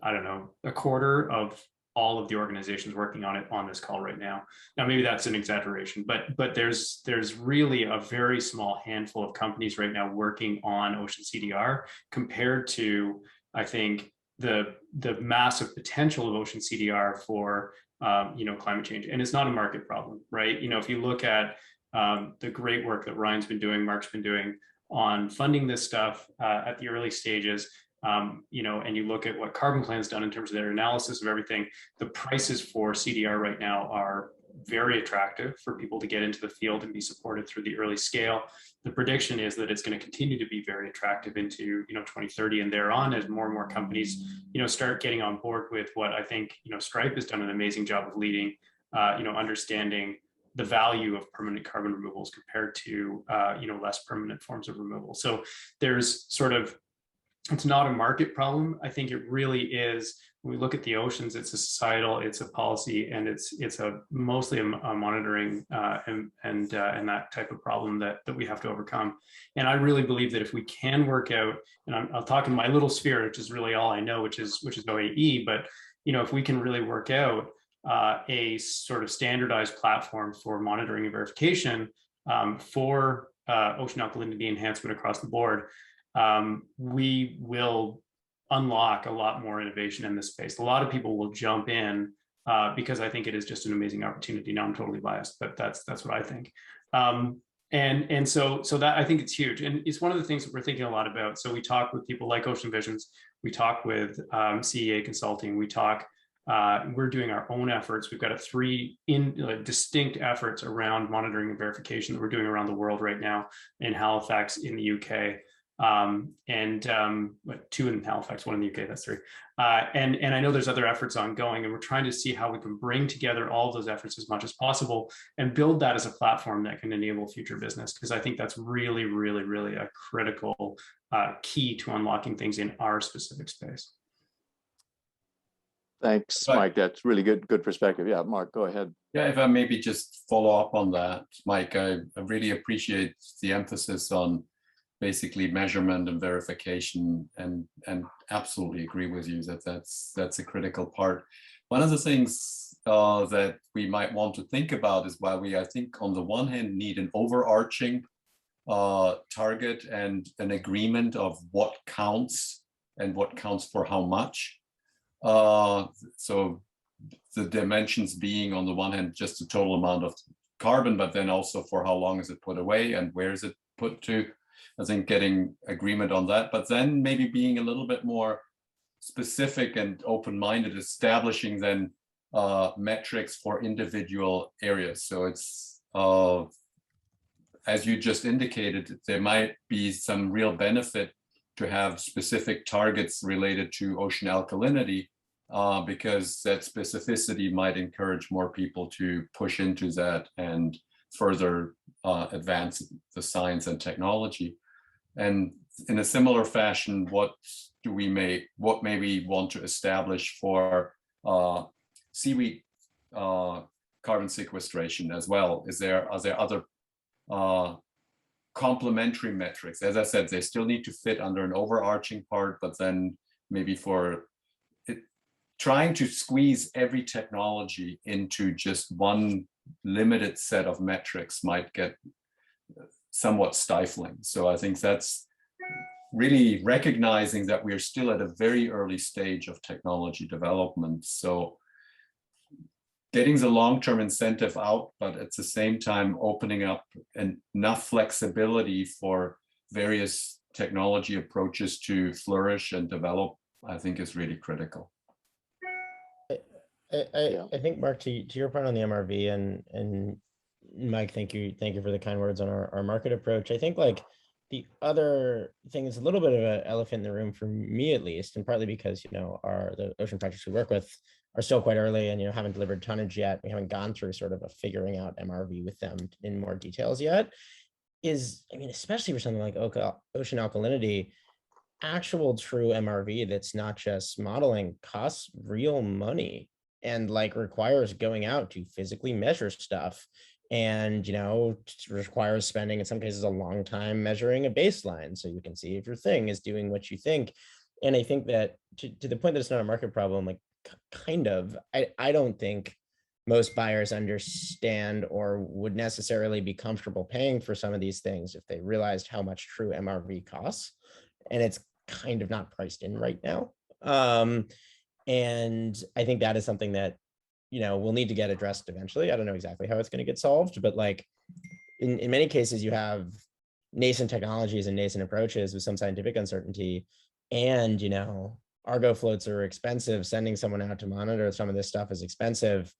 Speaker 5: I don't know, a quarter of all of the organizations working on it on this call right now. Now, maybe that's an exaggeration, but there's really a very small handful of companies right now working on Ocean CDR, compared to, I think, the massive potential of Ocean CDR for climate change. And it's not a market problem, right? If you look at the great work that Ryan's been doing, Marc's been doing on funding this stuff at the early stages, and you look at what Carbon Plan's done in terms of their analysis of everything, the prices for CDR right now are very attractive for people to get into the field and be supported through the early scale. The prediction is that it's going to continue to be very attractive into 2030 and thereon, as more and more companies start getting on board with what I think Stripe has done an amazing job of leading, understanding the value of permanent carbon removals compared to less permanent forms of removal. So there's it's not a market problem. I think it really is, when we look at the oceans, it's a societal, it's a policy, and it's mostly a monitoring and that type of problem that we have to overcome. And I really believe that if we can work out, and I'll talk in my little sphere, which is really all I know, which is OAE, but if we can really work out a sort of standardized platform for monitoring and verification for ocean alkalinity enhancement across the board, we will unlock a lot more innovation in this space. A lot of people will jump in because I think it is just an amazing opportunity. Now I'm totally biased, but that's what I think. And so that, I think it's huge. And it's one of the things that we're thinking a lot about. So we talk with people like Ocean Visions, we talk with CEA Consulting, we're doing our own efforts. We've got three distinct efforts around monitoring and verification that we're doing around the world right now, in Halifax, in the UK, and two in Halifax, one in the UK, that's three. And I know there's other efforts ongoing, and we're trying to see how we can bring together all of those efforts as much as possible and build that as a platform that can enable future business. Because I think that's really, really, really a critical key to unlocking things in our specific space.
Speaker 1: Thanks, Mike. That's really good perspective. Yeah, Marc, go ahead.
Speaker 6: Yeah, if I maybe just follow up on that, Mike, I really appreciate the emphasis on basically measurement and verification, and absolutely agree with you that that's a critical part. One of the things that we might want to think about is why we, I think, on the one hand, need an overarching target and an agreement of what counts and what counts for how much. So the dimensions being, on the one hand, just the total amount of carbon, but then also for how long is it put away and where is it put to. I think getting agreement on that, but then maybe being a little bit more specific and open-minded, establishing then metrics for individual areas. So it's, as you just indicated, there might be some real benefit to have specific targets related to ocean alkalinity because that specificity might encourage more people to push into that and further advance the science and technology. And in a similar fashion, what may we want to establish for seaweed carbon sequestration as well? Are there other complementary metrics? As I said, they still need to fit under an overarching part, but then maybe for it, trying to squeeze every technology into just one limited set of metrics might get somewhat stifling. So I think that's really recognizing that we're still at a very early stage of technology development. So getting the long-term incentive out, but at the same time opening up enough flexibility for various technology approaches to flourish and develop, I think is really critical.
Speaker 7: I think, Mark, to your point on the MRV, and Mike, thank you for the kind words on our market approach. I think like the other thing is a little bit of an elephant in the room for me, at least, and partly because the ocean projects we work with are still quite early and haven't delivered tonnage yet. We haven't gone through sort of a figuring out MRV with them in more details yet. Especially for something like ocean alkalinity, actual true MRV that's not just modeling costs real money and like requires going out to physically measure stuff, and requires spending in some cases a long time measuring a baseline so you can see if your thing is doing what you think. And I think that to the point that it's not a market problem, like I don't think most buyers understand or would necessarily be comfortable paying for some of these things if they realized how much true MRV costs, and it's kind of not priced in right now. And I think that is something that we'll need to get addressed eventually. I don't know exactly how it's going to get solved, but like in many cases you have nascent technologies and nascent approaches with some scientific uncertainty, and Argo floats are expensive. Sending someone out to monitor some of this stuff is expensive.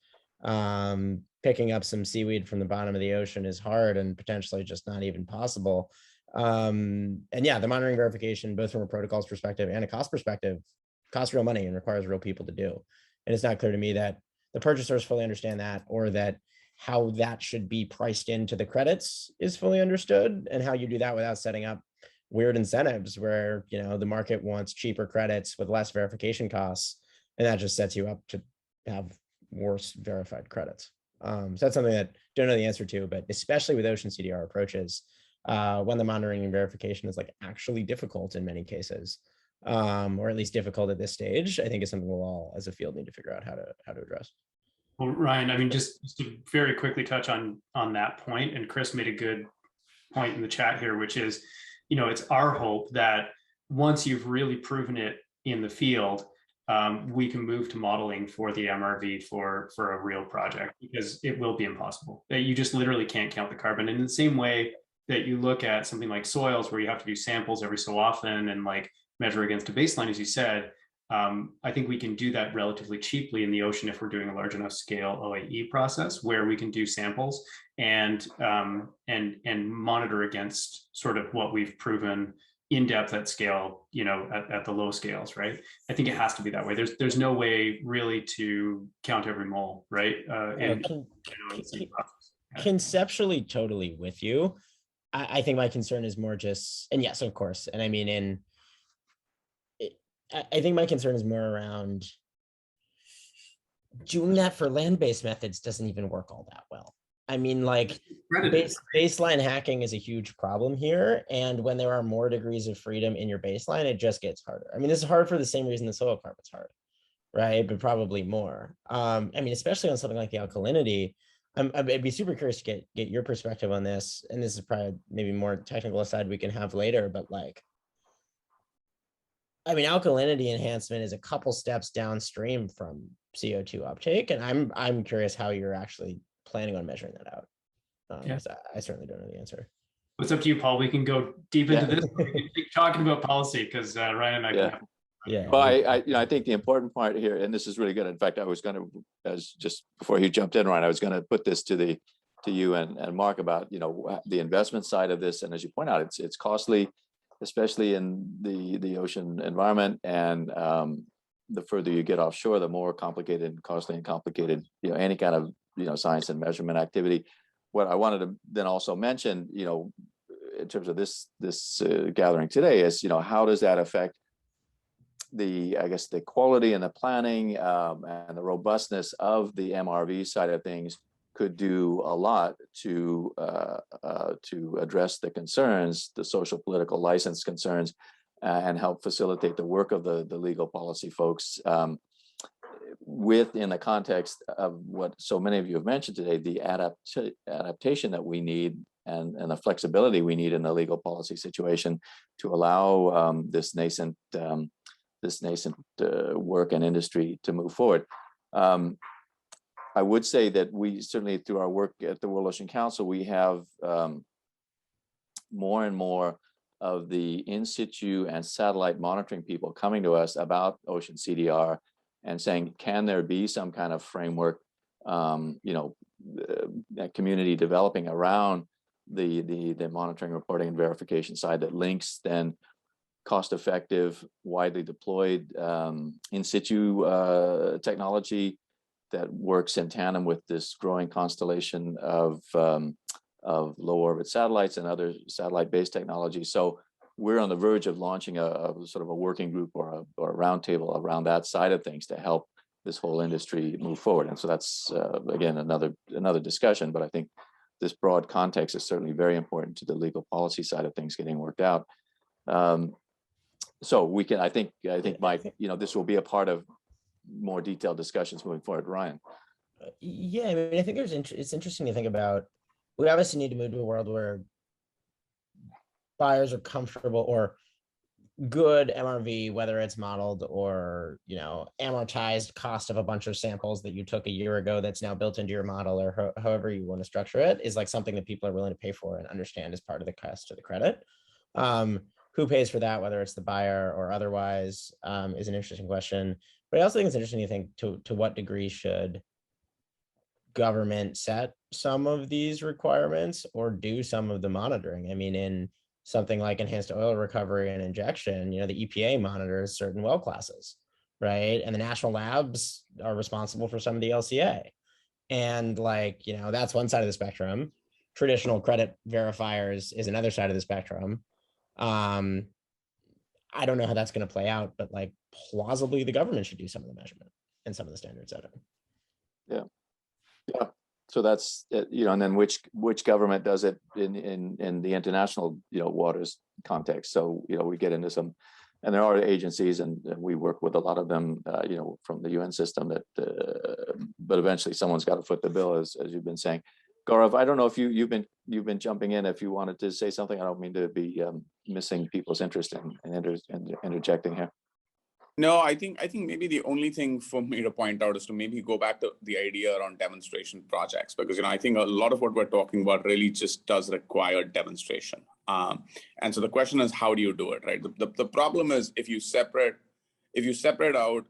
Speaker 7: Picking up some seaweed from the bottom of the ocean is hard and potentially just not even possible. And yeah, the monitoring verification, both from a protocols perspective and a cost perspective, costs real money and requires real people to do. And it's not clear to me that the purchasers fully understand that, or that how that should be priced into the credits is fully understood, and how you do that without setting up weird incentives where the market wants cheaper credits with less verification costs, and that just sets you up to have worse verified credits. So that's something that I don't know the answer to, but especially with Ocean CDR approaches, when the monitoring and verification is like actually difficult in many cases, or at least difficult at this stage, I think is something we'll all as a field need to figure out how to address.
Speaker 5: Well, Ryan, just to very quickly touch on that point, and Chris made a good point in the chat here, which is, it's our hope that once you've really proven it in the field, we can move to modeling for the MRV for a real project, because it will be impossible. You just literally can't count the carbon. And in the same way that you look at something like soils, where you have to do samples every so often and like measure against a baseline, as you said, I think we can do that relatively cheaply in the ocean if we're doing a large enough scale OAE process, where we can do samples and monitor against sort of what we've proven in depth at scale, at the low scales, right? I think it has to be that way. There's no way really to count every mole, right?
Speaker 7: Conceptually, totally with you. I think my concern is more just, and yes, of course, and I mean I think my concern is more around doing that for land-based methods doesn't even work all that well. I mean, like baseline hacking is a huge problem here. And when there are more degrees of freedom in your baseline, it just gets harder. I mean, this is hard for the same reason the soil carbon's hard, right? But probably more. Especially on something like the alkalinity, I'd be super curious to get your perspective on this. And this is probably maybe more technical aside we can have later, but like, alkalinity enhancement is a couple steps downstream from CO2 uptake, and I'm curious how you're actually planning on measuring that out. I certainly don't know the answer.
Speaker 5: It's up to you, Paul. We can go deep into this. We can keep talking about policy, because Ryan and I.
Speaker 1: Well, I think the important part here, and this is really good. In fact, I was going to, as just before you jumped in, Ryan, I was going to put this to you and Mark about the investment side of this, and as you point out, it's costly, especially in the ocean environment, and the further you get offshore, the more complicated and costly and complicated, any kind of, science and measurement activity. What I wanted to then also mention, in terms of this gathering today is, how does that affect the quality and the planning and the robustness of the MRV side of things could do a lot to address the concerns, the social political license concerns, and help facilitate the work of the legal policy folks within the context of what so many of you have mentioned today, the adaptation that we need and the flexibility we need in the legal policy situation to allow this nascent work and industry to move forward. I would say that we certainly, through our work at the World Ocean Council, we have more and more of the in situ and satellite monitoring people coming to us about Ocean CDR and saying, can there be some kind of framework, that community developing around the monitoring, reporting, and verification side that links then cost-effective, widely deployed in situ technology that works in tandem with this growing constellation of low orbit satellites and other satellite-based technology. So we're on the verge of launching a sort of a working group or a roundtable around that side of things to help this whole industry move forward. And so that's again another discussion, but I think this broad context is certainly very important to the legal policy side of things getting worked out. So we can, I think Mike, this will be a part of more detailed discussions moving forward. Ryan.
Speaker 7: Yeah, I mean, I think it's interesting to think about. We obviously need to move to a world where buyers are comfortable or good MRV, whether it's modeled or, amortized cost of a bunch of samples that you took a year ago that's now built into your model, or however you want to structure it, is like something that people are willing to pay for and understand as part of the cost of the credit. Who pays for that, whether it's the buyer or otherwise, is an interesting question. But I also think it's interesting to think to what degree should government set some of these requirements or do some of the monitoring. I mean, in something like enhanced oil recovery and injection, the EPA monitors certain well classes, right? And the national labs are responsible for some of the LCA. And that's one side of the spectrum. Traditional credit verifiers is another side of the spectrum. I don't know how that's going to play out, but plausibly the government should do some of the measurement and some of the standard setting.
Speaker 1: Yeah. So that's and then which government does it in the international waters context. So we get into some, and there are agencies, and we work with a lot of them, from the UN system that, but eventually someone's got to foot the bill, as you've been saying. Gaurav, I don't know if you've been jumping in. If you wanted to say something, I don't mean to be missing people's interest in interjecting here.
Speaker 3: No, I think maybe the only thing for me to point out is to maybe go back to the idea around demonstration projects, because I think a lot of what we're talking about really just does require demonstration. And so the question is, how do you do it, right? The problem is if you separate out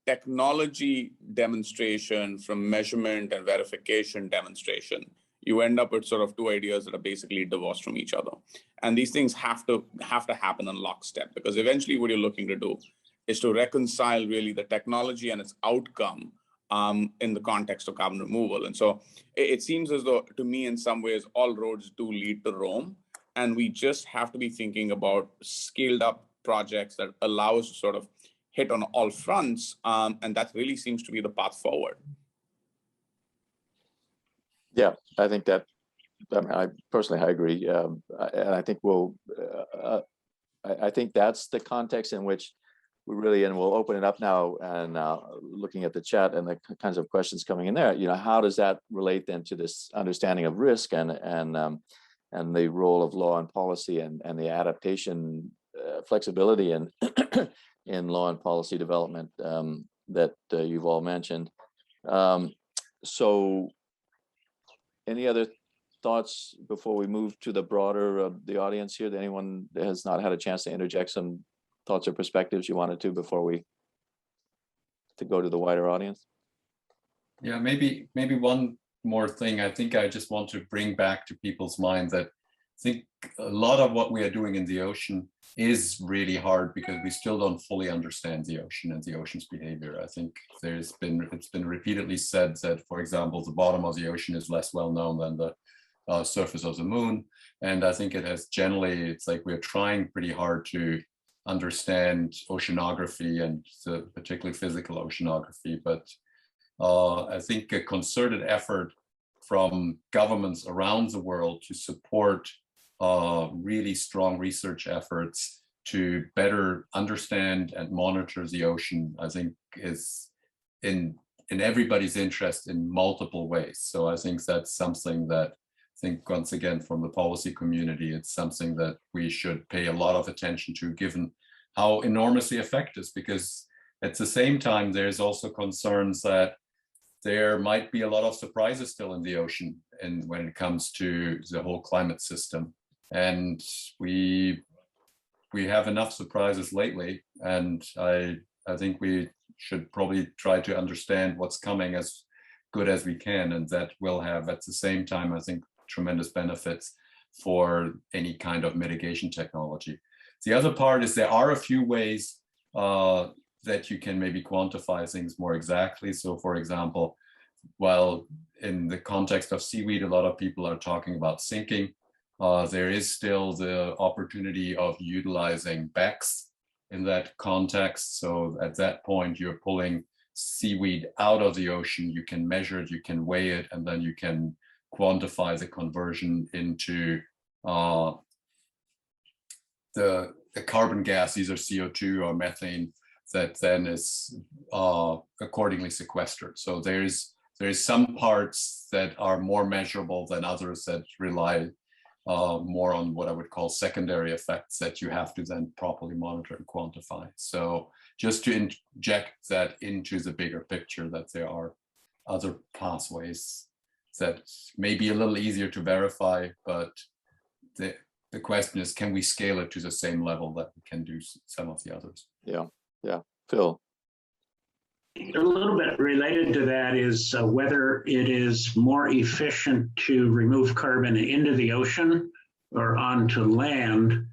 Speaker 3: technology demonstration from measurement and verification demonstration, you end up with sort of two ideas that are basically divorced from each other. And these things have to happen in lockstep, because eventually what you're looking to do is to reconcile really the technology and its outcome in the context of carbon removal. And so it seems as though, to me, in some ways, all roads do lead to Rome. And we just have to be thinking about scaled up projects that allow us to sort of hit on all fronts. And that really seems to be the path forward.
Speaker 1: Yeah, I think that, I personally, I agree. And I think I think that's the context in which we really, and we'll open it up now, and looking at the chat and the kinds of questions coming in there, how does that relate then to this understanding of risk and the role of law and policy and the adaptation flexibility and in law and policy development that you've all mentioned. So any other thoughts before we move to the broader the audience here? That anyone that has not had a chance to interject some thoughts or perspectives you wanted to before we go to the wider audience?
Speaker 6: Yeah, maybe one more thing. I think I just want to bring back to people's mind that think a lot of what we are doing in the ocean is really hard because we still don't fully understand the ocean and the ocean's behavior. I think it's been repeatedly said that, for example, the bottom of the ocean is less well known than the surface of the moon. And I think it has generally, it's like we're trying pretty hard to understand oceanography and particularly physical oceanography. But I think a concerted effort from governments around the world to support really strong research efforts to better understand and monitor the ocean, I think is in everybody's interest in multiple ways. So I think that's something that I think, once again, from the policy community, it's something that we should pay a lot of attention to, given how enormously effective, because at the same time, there's also concerns that there might be a lot of surprises still in the ocean and when it comes to the whole climate system. And we have enough surprises lately, and I think we should probably try to understand what's coming as good as we can, and that will have, at the same time, I think, tremendous benefits for any kind of mitigation technology. The other part is there are a few ways that you can maybe quantify things more exactly. So, for example, while in the context of seaweed, a lot of people are talking about sinking, there is still the opportunity of utilizing BECCS in that context. So at that point, you're pulling seaweed out of the ocean, you can measure it, you can weigh it, and then you can quantify the conversion into the carbon gas, either CO2 or methane, that then is accordingly sequestered. So there's some parts that are more measurable than others that rely more on what I would call secondary effects that you have to then properly monitor and quantify. So just to inject that into the bigger picture, that there are other pathways that may be a little easier to verify, but the question is, can we scale it to the same level that we can do some of the others?
Speaker 1: Yeah, yeah. Phil?
Speaker 4: A little bit related to that is whether it is more efficient to remove carbon into the ocean or onto land.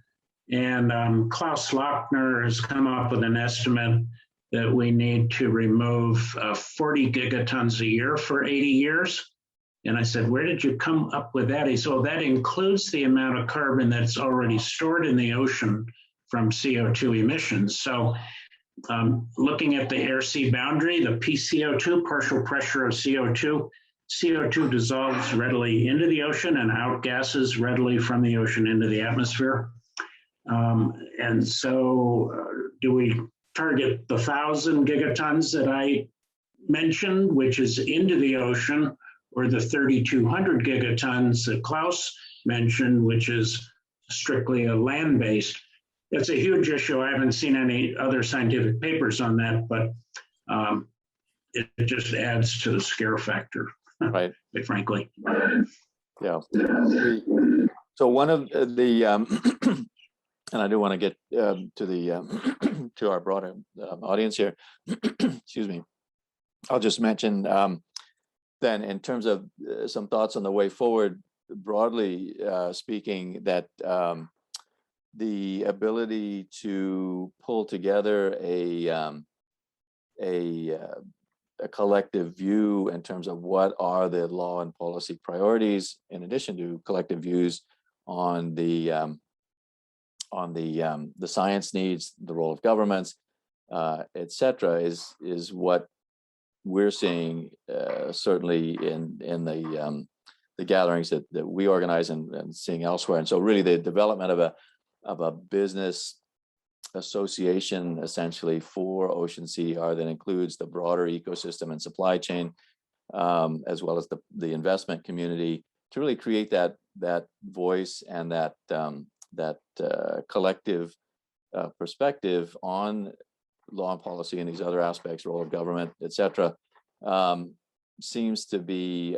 Speaker 4: And Klaus Lochner has come up with an estimate that we need to remove 40 gigatons a year for 80 years. And I said, where did you come up with that? He said, oh, that includes the amount of carbon that's already stored in the ocean from CO2 emissions. So looking at the air-sea boundary, the PCO2, partial pressure of CO2, CO2 dissolves readily into the ocean and outgasses readily from the ocean into the atmosphere. And so do we target the 1,000 gigatons that I mentioned, which is into the ocean, or the 3,200 gigatons that Klaus mentioned, which is strictly a land-based? It's a huge issue. I haven't seen any other scientific papers on that, but it just adds to the scare factor,
Speaker 1: Right.
Speaker 4: quite frankly.
Speaker 1: Yeah. So one of the, and I do want to get to the to our broader audience here. Excuse me. I'll just mention then, in terms of some thoughts on the way forward, broadly speaking, that the ability to pull together a collective view in terms of what are the law and policy priorities, in addition to collective views on the science needs, the role of governments, et cetera, is what we're seeing certainly in the gatherings that we organize and seeing elsewhere. And so really the development of a business association essentially for Ocean CDR that includes the broader ecosystem and supply chain, as well as the investment community, to really create that voice and that collective perspective on law and policy and these other aspects, role of government, et cetera, seems to be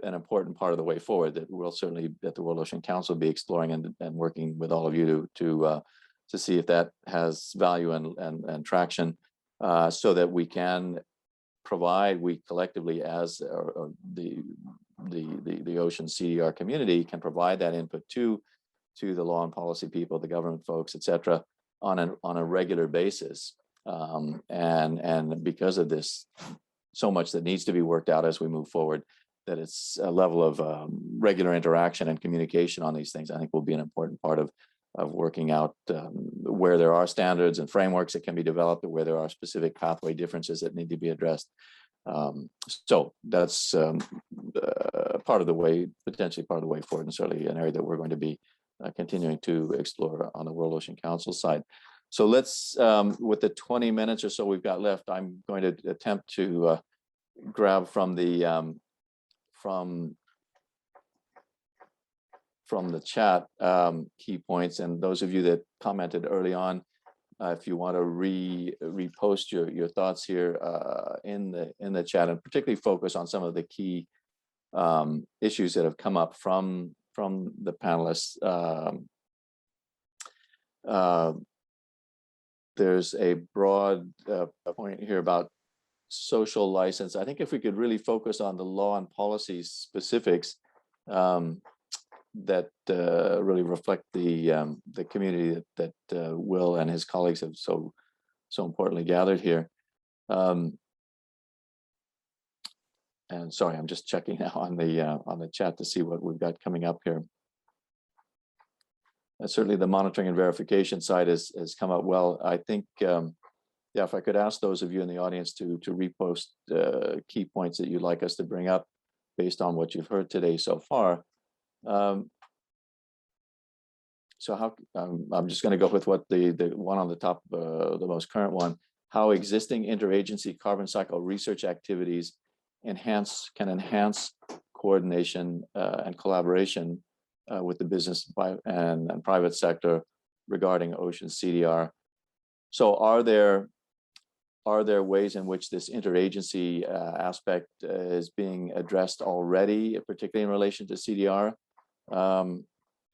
Speaker 1: an important part of the way forward that we'll certainly at the World Ocean Council be exploring and working with all of you to see if that has value and traction, so that we can provide, we collectively as the Ocean CDR community can provide that input to to the law and policy people, the government folks, et cetera, on a regular basis. And because of this, so much that needs to be worked out as we move forward, that it's a level of regular interaction and communication on these things, I think will be an important part of working out where there are standards and frameworks that can be developed, or where there are specific pathway differences that need to be addressed. So that's part of the way, potentially part of the way forward, and certainly an area that we're going to be continuing to explore on the World Ocean Council side. So let's, with the 20 minutes or so we've got left, I'm going to attempt to grab from the from the chat key points, and those of you that commented early on, if you want to repost your thoughts here in the chat, and particularly focus on some of the key issues that have come up from the panelists. There's a broad point here about social license. I think if we could really focus on the law and policy specifics that really reflect the community that Will and his colleagues have so importantly gathered here. And sorry, I'm just checking now on the chat to see what we've got coming up here. Certainly the monitoring and verification side has come up well. I think, yeah, if I could ask those of you in the audience to repost key points that you'd like us to bring up based on what you've heard today so far. So how, I'm just going to go with what the one on the top, the most current one, how existing interagency carbon cycle research activities can enhance coordination and collaboration with the business and private sector regarding Ocean CDR. So are there ways in which this interagency aspect is being addressed already, particularly in relation to CDR?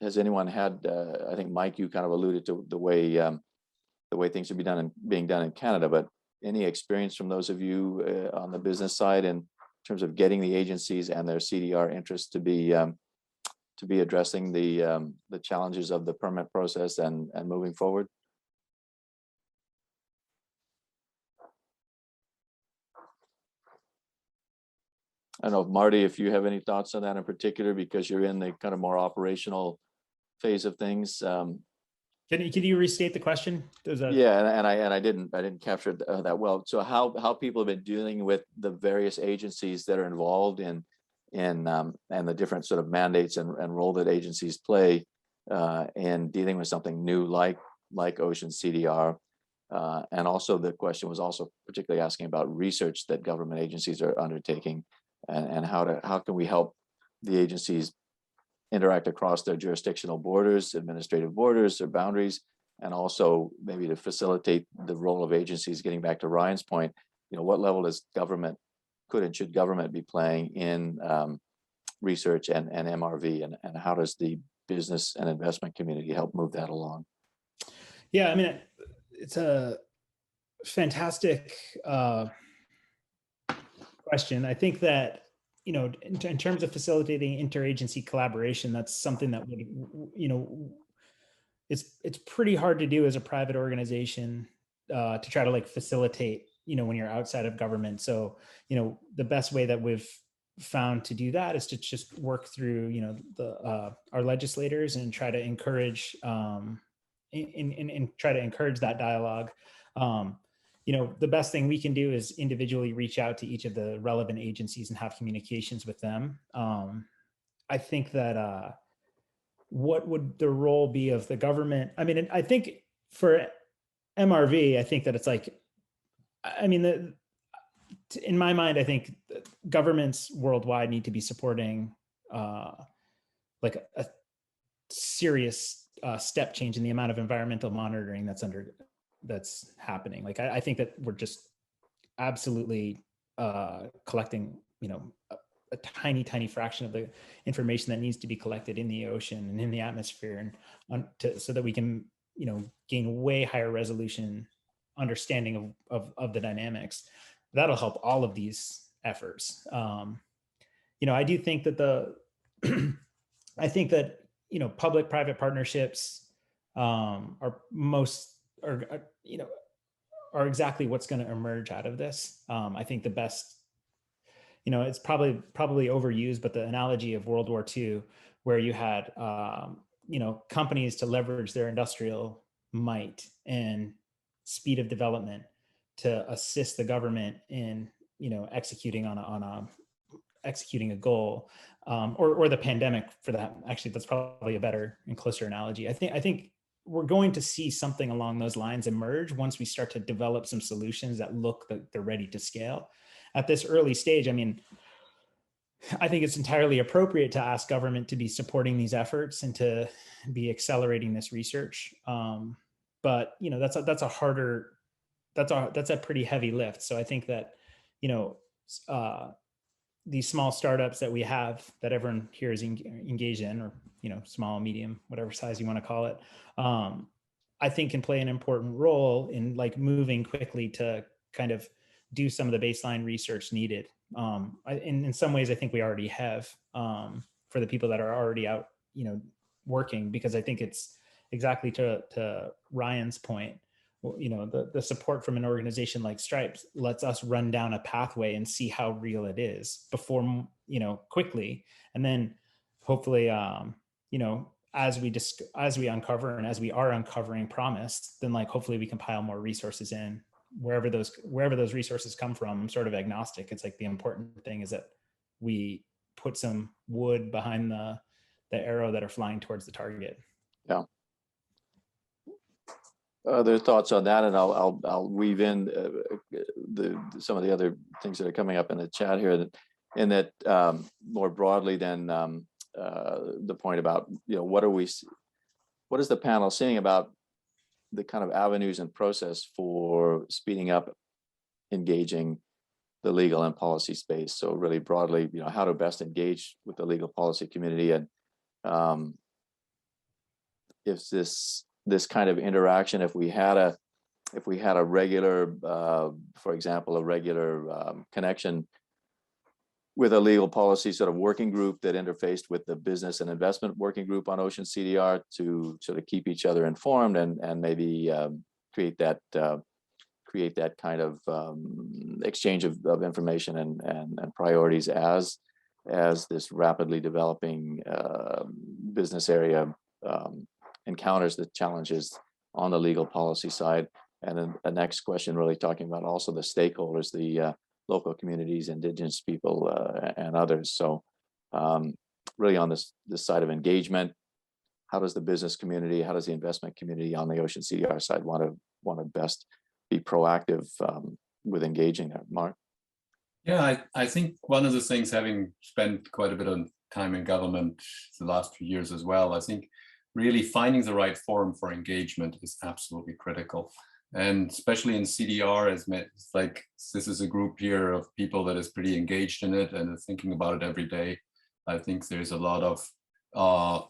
Speaker 1: Has anyone had, I think Mike, you kind of alluded to the way things are being done in Canada, but any experience from those of you on the business side in terms of getting the agencies and their CDR interests to be addressing the challenges of the permit process and moving forward? I don't know, Marty, if you have any thoughts on that in particular, because you're in the kind of more operational phase of things. Can
Speaker 2: you restate the question?
Speaker 1: Yeah, and I didn't capture that well. So how people have been dealing with the various agencies that are involved in and the different sort of mandates and role that agencies play in dealing with something new like Ocean CDR. And also the question was also particularly asking about research that government agencies are undertaking, and how can we help the agencies interact across their jurisdictional borders, administrative borders, their boundaries, and also maybe to facilitate the role of agencies. Getting back to Ryan's point, what level does government could and should government be playing in research and MRV, and how does the business and investment community help move that along?
Speaker 2: Yeah, I mean, it's a fantastic question. I think that, in terms of facilitating interagency collaboration, that's something that would, it's pretty hard to do as a private organization to try to facilitate, when you're outside of government. So, the best way that we've found to do that is to just work through, our legislators and try to encourage, and try to encourage that dialogue. The best thing we can do is individually reach out to each of the relevant agencies and have communications with them. I think that what would the role be of the government? I mean, I think for MRV, I think that it's in my mind, I think governments worldwide need to be supporting a serious step change in the amount of environmental monitoring that's happening. I think that we're just absolutely collecting, a tiny fraction of the information that needs to be collected in the ocean and in the atmosphere, and so that we can, gain way higher resolution understanding of the dynamics. That'll help all of these efforts. I do think that I think that public-private partnerships are exactly what's going to emerge out of this. I think the best, it's probably overused, but the analogy of World War II, where you had, companies to leverage their industrial might and speed of development to assist the government in, executing executing a goal, or the pandemic for that. Actually, that's probably a better and closer analogy. I think we're going to see something along those lines emerge once we start to develop some solutions that look like they're ready to scale. At this early stage, I think it's entirely appropriate to ask government to be supporting these efforts and to be accelerating this research. But that's a pretty heavy lift. So I think that these small startups that we have, that everyone here is engaged in, or small, medium, whatever size you want to call it, I think can play an important role in moving quickly to kind of do some of the baseline research needed. In some ways, I think we already have, for the people that are already out, working, because I think it's exactly to Ryan's point. The support from an organization like Stripes lets us run down a pathway and see how real it is before, quickly. And then hopefully, as we uncover, and as we are uncovering promise, then hopefully we can pile more resources in wherever those resources come from. I'm sort of agnostic. It's the important thing is that we put some wood behind the arrow that are flying towards the target.
Speaker 1: Yeah. Other thoughts on that, and I'll weave in some of the other things that are coming up in the chat here. That more broadly than the point about what is the panel saying about the kind of avenues and process for speeding up engaging the legal and policy space. So really broadly, how to best engage with the legal policy community, and if this kind of interaction, if we had a regular, for example, a regular connection with a legal policy sort of working group that interfaced with the business and investment working group on Ocean CDR to sort of keep each other informed and maybe create that kind of exchange of information and priorities as this rapidly developing business area encounters the challenges on the legal policy side. And then the next question really talking about also the stakeholders, the local communities, indigenous people, and others. So really on this side of engagement, how does the business community, how does the investment community on the Ocean CDR side want to best be proactive with engaging there? Marc?
Speaker 6: Yeah, I think one of the things, having spent quite a bit of time in government the last few years as well, I think really finding the right forum for engagement is absolutely critical. And especially in CDR, it's this is a group here of people that is pretty engaged in it and are thinking about it every day. I think there's a lot of,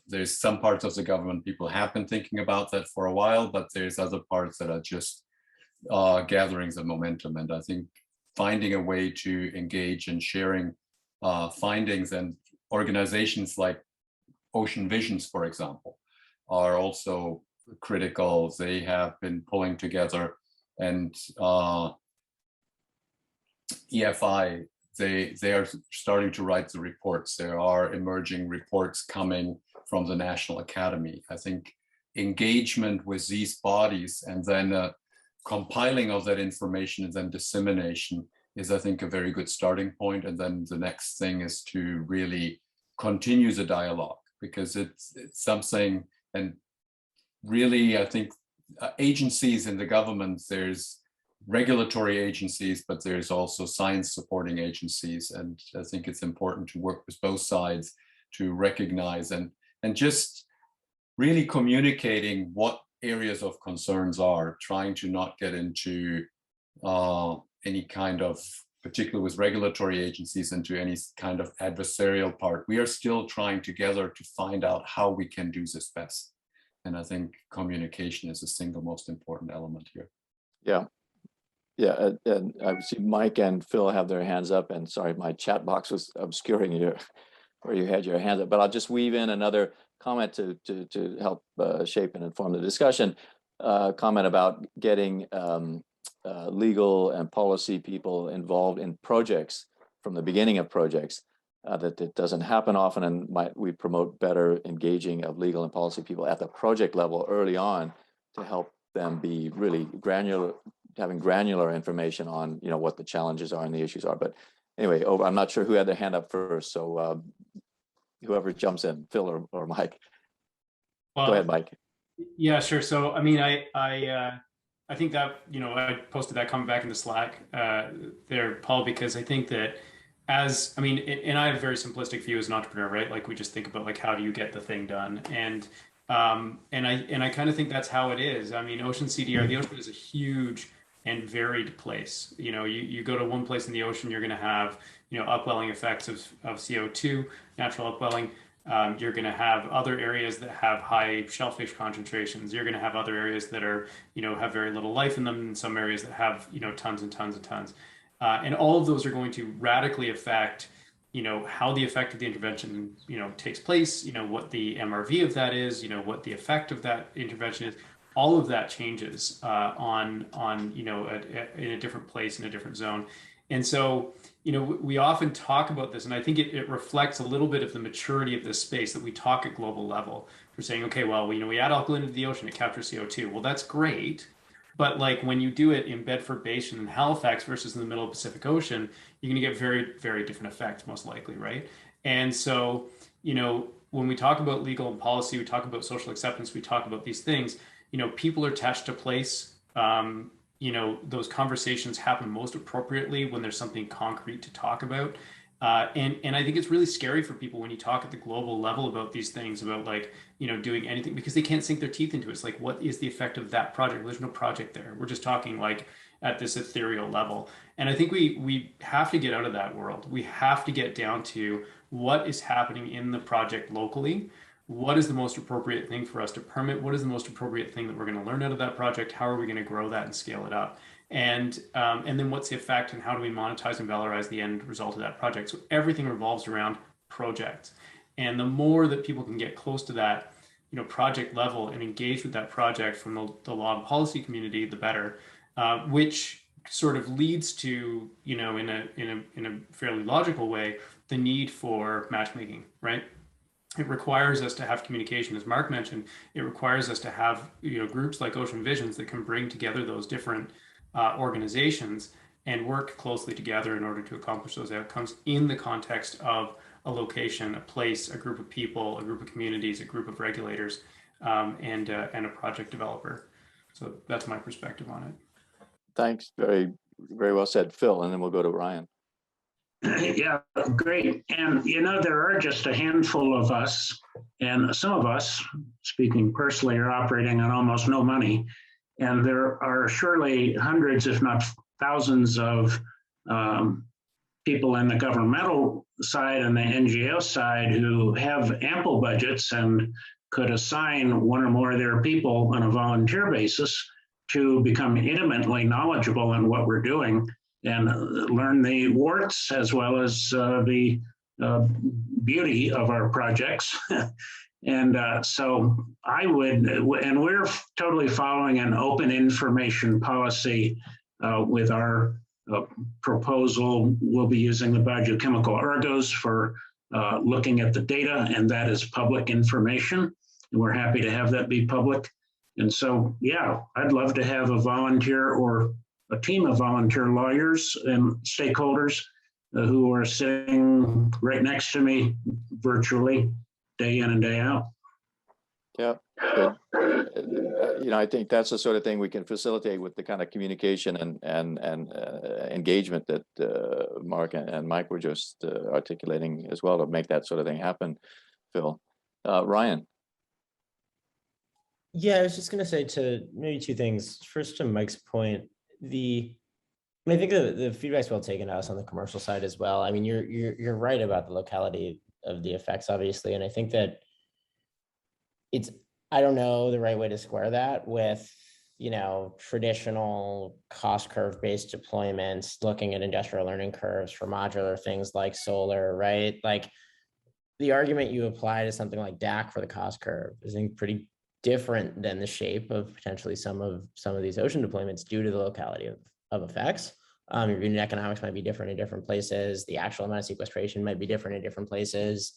Speaker 6: there's some parts of the government people have been thinking about that for a while, but there's other parts that are just gathering the momentum. And I think finding a way to engage and sharing findings, and organizations like Ocean Visions, for example, are also critical. They have been pulling together, and EFI, they are starting to write the reports. There are emerging reports coming from the National Academy. I think engagement with these bodies and then compiling of that information and then dissemination is, I think, a very good starting point. And then the next thing is to really continue the dialogue, because it's something. And really, I think agencies in the government, there's regulatory agencies, but there's also science supporting agencies. And I think it's important to work with both sides to recognize and just really communicating what areas of concerns are, trying to not get into any kind of, particularly with regulatory agencies, into any kind of adversarial part. We are still trying together to find out how we can do this best. And I think communication is the single most important element here.
Speaker 1: Yeah. Yeah, and I see Mike and Phil have their hands up, and sorry, my chat box was obscuring or you had your hand up, but I'll just weave in another comment to help shape and inform the discussion. Comment about getting legal and policy people involved in projects from the beginning of projects. That it doesn't happen often, and we promote better engaging of legal and policy people at the project level early on to help them be really granular, having granular information on what the challenges are and the issues are. But anyway, I'm not sure who had their hand up first, so whoever jumps in, Phil or Mike.
Speaker 5: Well,
Speaker 1: go ahead, Mike.
Speaker 5: Yeah, sure. So I mean, I think that I posted that comment back in the Slack there, Paul, because I think that and I have a very simplistic view as an entrepreneur, right? Like we just think about like how do you get the thing done, and I kind of think that's how it is. I mean, Ocean CDR, the ocean is a huge and varied place. You go to one place in the ocean, you're going to have upwelling effects of CO2, natural upwelling. You're going to have other areas that have high shellfish concentrations. You're going to have other areas that are have very little life in them, and some areas that have tons and tons and tons. And all of those are going to radically affect, how the effect of the intervention, takes place, what the MRV of that is, what the effect of that intervention is. All of that changes in a different place, in a different zone. And so, we often talk about this, and I think it reflects a little bit of the maturity of this space that we talk at global level. We're saying, okay, well, we add alkalinity to the ocean, it captures CO2. Well, that's great. But like when you do it in Bedford Basin and Halifax versus in the middle of the Pacific Ocean, you're going to get very, very different effects, most likely, right? And so, when we talk about legal and policy, we talk about social acceptance, we talk about these things, people are attached to place. Those conversations happen most appropriately when there's something concrete to talk about. And I think it's really scary for people when you talk at the global level about these things, about like, doing anything, because they can't sink their teeth into it. It's like, what is the effect of that project? There's no project there. We're just talking like at this ethereal level. And I think we have to get out of that world. We have to get down to what is happening in the project locally. What is the most appropriate thing for us to permit? What is the most appropriate thing that we're going to learn out of that project? How are we going to grow that and scale it up? And then what's the effect, and how do we monetize and valorize the end result of that project? So everything revolves around projects. And the more that people can get close to that, project level and engage with that project from the law and policy community, the better. Which sort of leads to, in a fairly logical way, the need for matchmaking, right? It requires us to have communication, as Marc mentioned. It requires us to have groups like Ocean Visions that can bring together those different organizations and work closely together in order to accomplish those outcomes in the context of a location, a place, a group of people, a group of communities, a group of regulators, and a project developer. So that's my perspective on it.
Speaker 1: Thanks. Very, very well said, Phil. And then we'll go to Ryan.
Speaker 4: Yeah, great. And there are just a handful of us, and some of us, speaking personally, are operating on almost no money. And there are surely hundreds, if not thousands, of people in the governmental side and the NGO side who have ample budgets and could assign one or more of their people on a volunteer basis to become intimately knowledgeable in what we're doing and learn the warts as well as the beauty of our projects. And so I would, and we're totally following an open information policy with our proposal. We'll be using the biogeochemical ergos for looking at the data, and that is public information. And we're happy to have that be public. And so, yeah, I'd love to have a volunteer or a team of volunteer lawyers and stakeholders who are sitting right next to me virtually day in and day out.
Speaker 1: Yeah, good. I think that's the sort of thing we can facilitate with the kind of communication and engagement that Marc and Mike were just articulating as well to make that sort of thing happen. Phil, Ryan.
Speaker 7: Yeah, I was just going to say to maybe two things. First, to Mike's point, I think the feedback's well taken to us on the commercial side as well. I mean, you're right about the locality of the effects, obviously, and I think that I don't know the right way to square that with traditional cost curve based deployments, looking at industrial learning curves for modular things like solar, right? Like the argument you apply to something like DAC for the cost curve is, I think, pretty different than the shape of potentially some of these ocean deployments due to the locality of effects. Your unit economics might be different in different places. The actual amount of sequestration might be different in different places.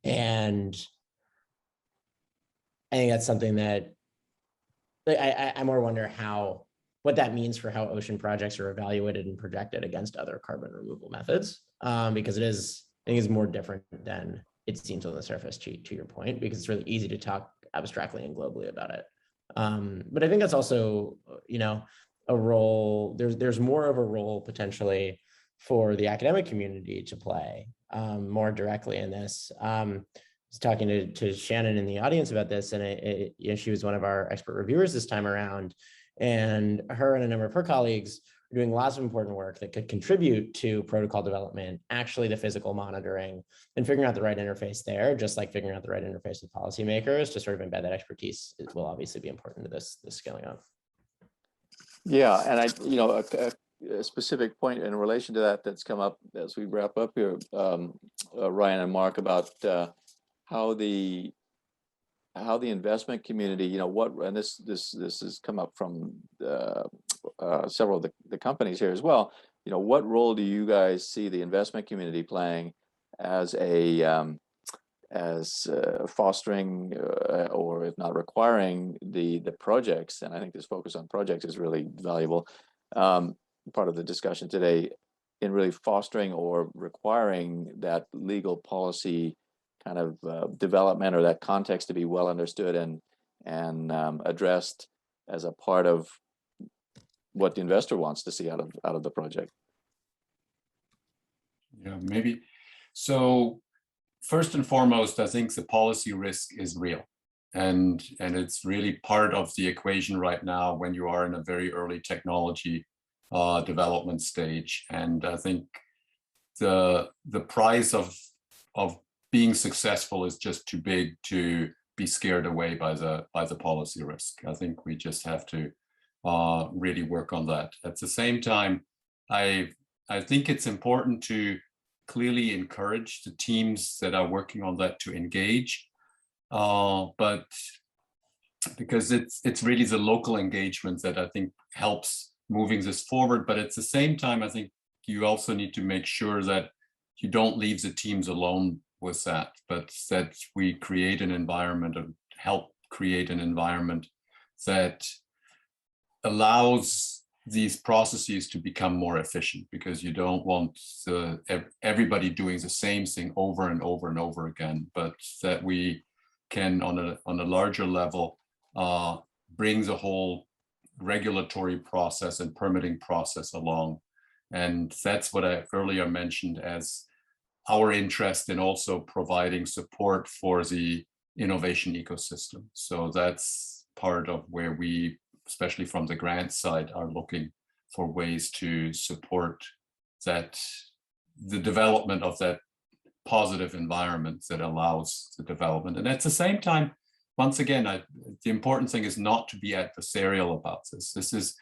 Speaker 7: And I think that's something that I more wonder what that means for how ocean projects are evaluated and projected against other carbon removal methods, because I think it's more different than it seems on the surface, to your point, because it's really easy to talk abstractly and globally about it. But I think that's also, a role, there's more of a role potentially for the academic community to play more directly in this. I was talking to Shannon in the audience about this, and she was one of our expert reviewers this time around, and her and a number of her colleagues are doing lots of important work that could contribute to protocol development, actually the physical monitoring, and figuring out the right interface there, just like figuring out the right interface with policymakers to sort of embed that expertise. It will obviously be important to this scaling up.
Speaker 1: Yeah, and a specific point in relation to that's come up as we wrap up here, Ryan and Mark, about how the investment community, and this has come up from several of the companies here as well. What role do you guys see the investment community playing as fostering or if not requiring the projects? And I think this focus on projects is really valuable part of the discussion today in really fostering or requiring that legal policy kind of development or that context to be well understood and addressed as a part of what the investor wants to see out of the project.
Speaker 6: Yeah, maybe. So first and foremost, I think the policy risk is real. And it's really part of the equation right now when you are in a very early technology development stage. And I think the price of being successful is just too big to be scared away by the policy risk. I think we just have to really work on that. At the same time, I think it's important to clearly encourage the teams that are working on that to engage, but because it's really the local engagement that I think helps moving this forward. But at the same time, I think you also need to make sure that you don't leave the teams alone with that, but that we create an environment or help create an environment that allows these processes to become more efficient, because you don't want everybody doing the same thing over and over and over again, but that we can on a larger level bring the whole regulatory process and permitting process along. And that's what I earlier mentioned as our interest in also providing support for the innovation ecosystem. So that's part of where we, especially from the grant side, are looking for ways to support that, the development of that positive environment that allows the development. And at the same time, once again, the important thing is not to be adversarial about this. This is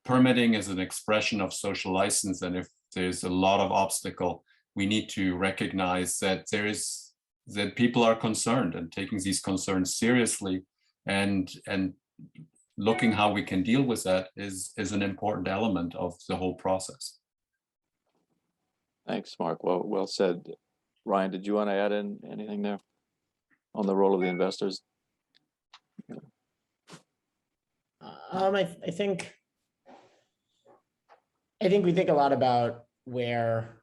Speaker 6: permitting as an expression of social license. And if there's a lot of obstacle, we need to recognize that that people are concerned and taking these concerns seriously, and looking how we can deal with that is an important element of the whole process.
Speaker 1: Thanks, Mark. Well said. Ryan, did you want to add in anything there on the role of the investors?
Speaker 7: I think we think a lot about where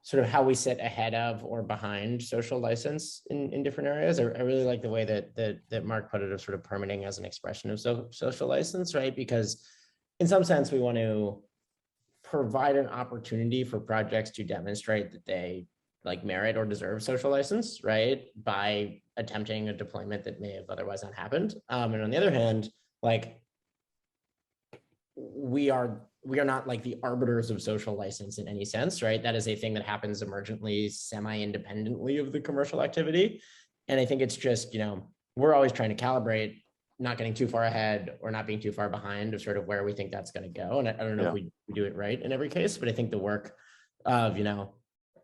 Speaker 7: sort of how we sit ahead of or behind social license in different areas. I really like the way that Mark put it, of sort of permitting as an expression of social license, right? Because in some sense, we want to provide an opportunity for projects to demonstrate that they merit or deserve social license, right? By attempting a deployment that may have otherwise not happened. And on the other hand, we are not the arbiters of social license in any sense, right? That is a thing that happens emergently, semi-independently of the commercial activity. And I think it's just, we're always trying to calibrate, not getting too far ahead or not being too far behind of sort of where we think that's going to go. And I don't know if we do it right in every case, but I think the work of,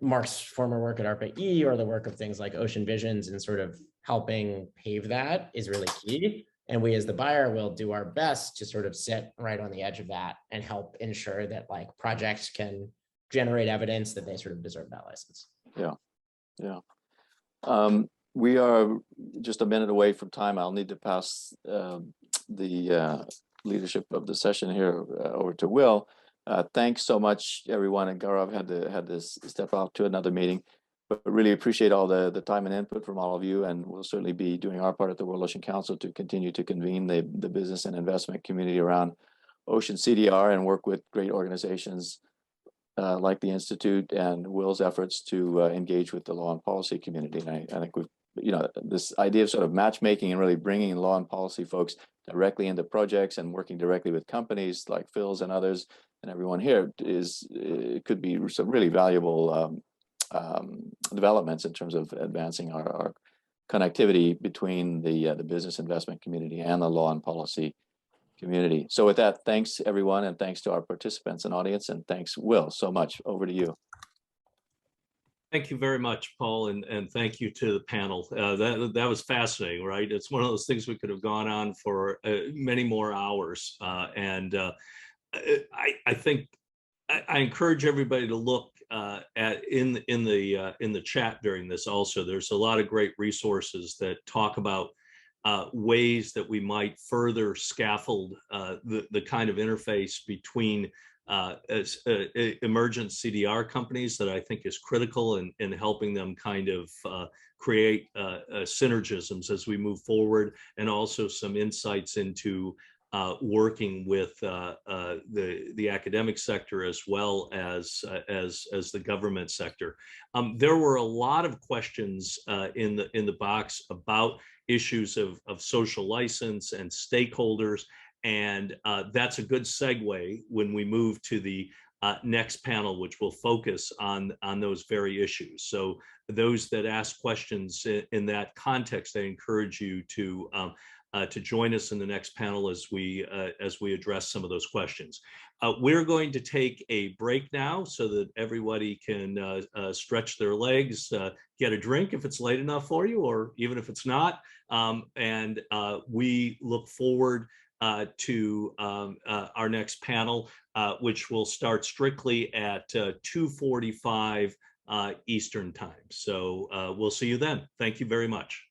Speaker 7: Marc's former work at ARPA-E or the work of things like Ocean Visions and sort of helping pave that is really key. And we as the buyer will do our best to sort of sit right on the edge of that and help ensure that like projects can generate evidence that they sort of deserve that license.
Speaker 1: Yeah, yeah. We are just a minute away from time. I'll need to pass the leadership of the session here over to Will. Thanks so much, everyone. And Gaurav had to step out to another meeting, but really appreciate all the time and input from all of you. And we'll certainly be doing our part at the World Ocean Council to continue to convene the business and investment community around Ocean CDR and work with great organizations like the Institute and Will's efforts to engage with the law and policy community. And I think we've, this idea of sort of matchmaking and really bringing law and policy folks directly into projects and working directly with companies like Phil's and others and everyone here could be some really valuable developments in terms of advancing our connectivity between the business investment community and the law and policy community. So with that, thanks everyone, and thanks to our participants and audience, and thanks Will so much. Over to you.
Speaker 8: Thank you very much, Paul, and thank you to the panel. That was fascinating, right? It's one of those things we could have gone on for many more hours, and I think I encourage everybody to look at in the chat during this. Also, there's a lot of great resources that talk about ways that we might further scaffold the kind of interface between emergent CDR companies that I think is critical in helping them kind of create synergisms as we move forward, and also some insights into working with the academic sector as well as the government sector. There were a lot of questions in the box about issues of social license and stakeholders, and that's a good segue when we move to the next panel, which will focus on those very issues. So those that ask questions in that context, I encourage you to join us in the next panel as we address some of those questions. We're going to take a break now so that everybody can stretch their legs, get a drink if it's late enough for you, or even if it's not. And we look forward to our next panel, which will start strictly at 2:45 Eastern time. So we'll see you then. Thank you very much.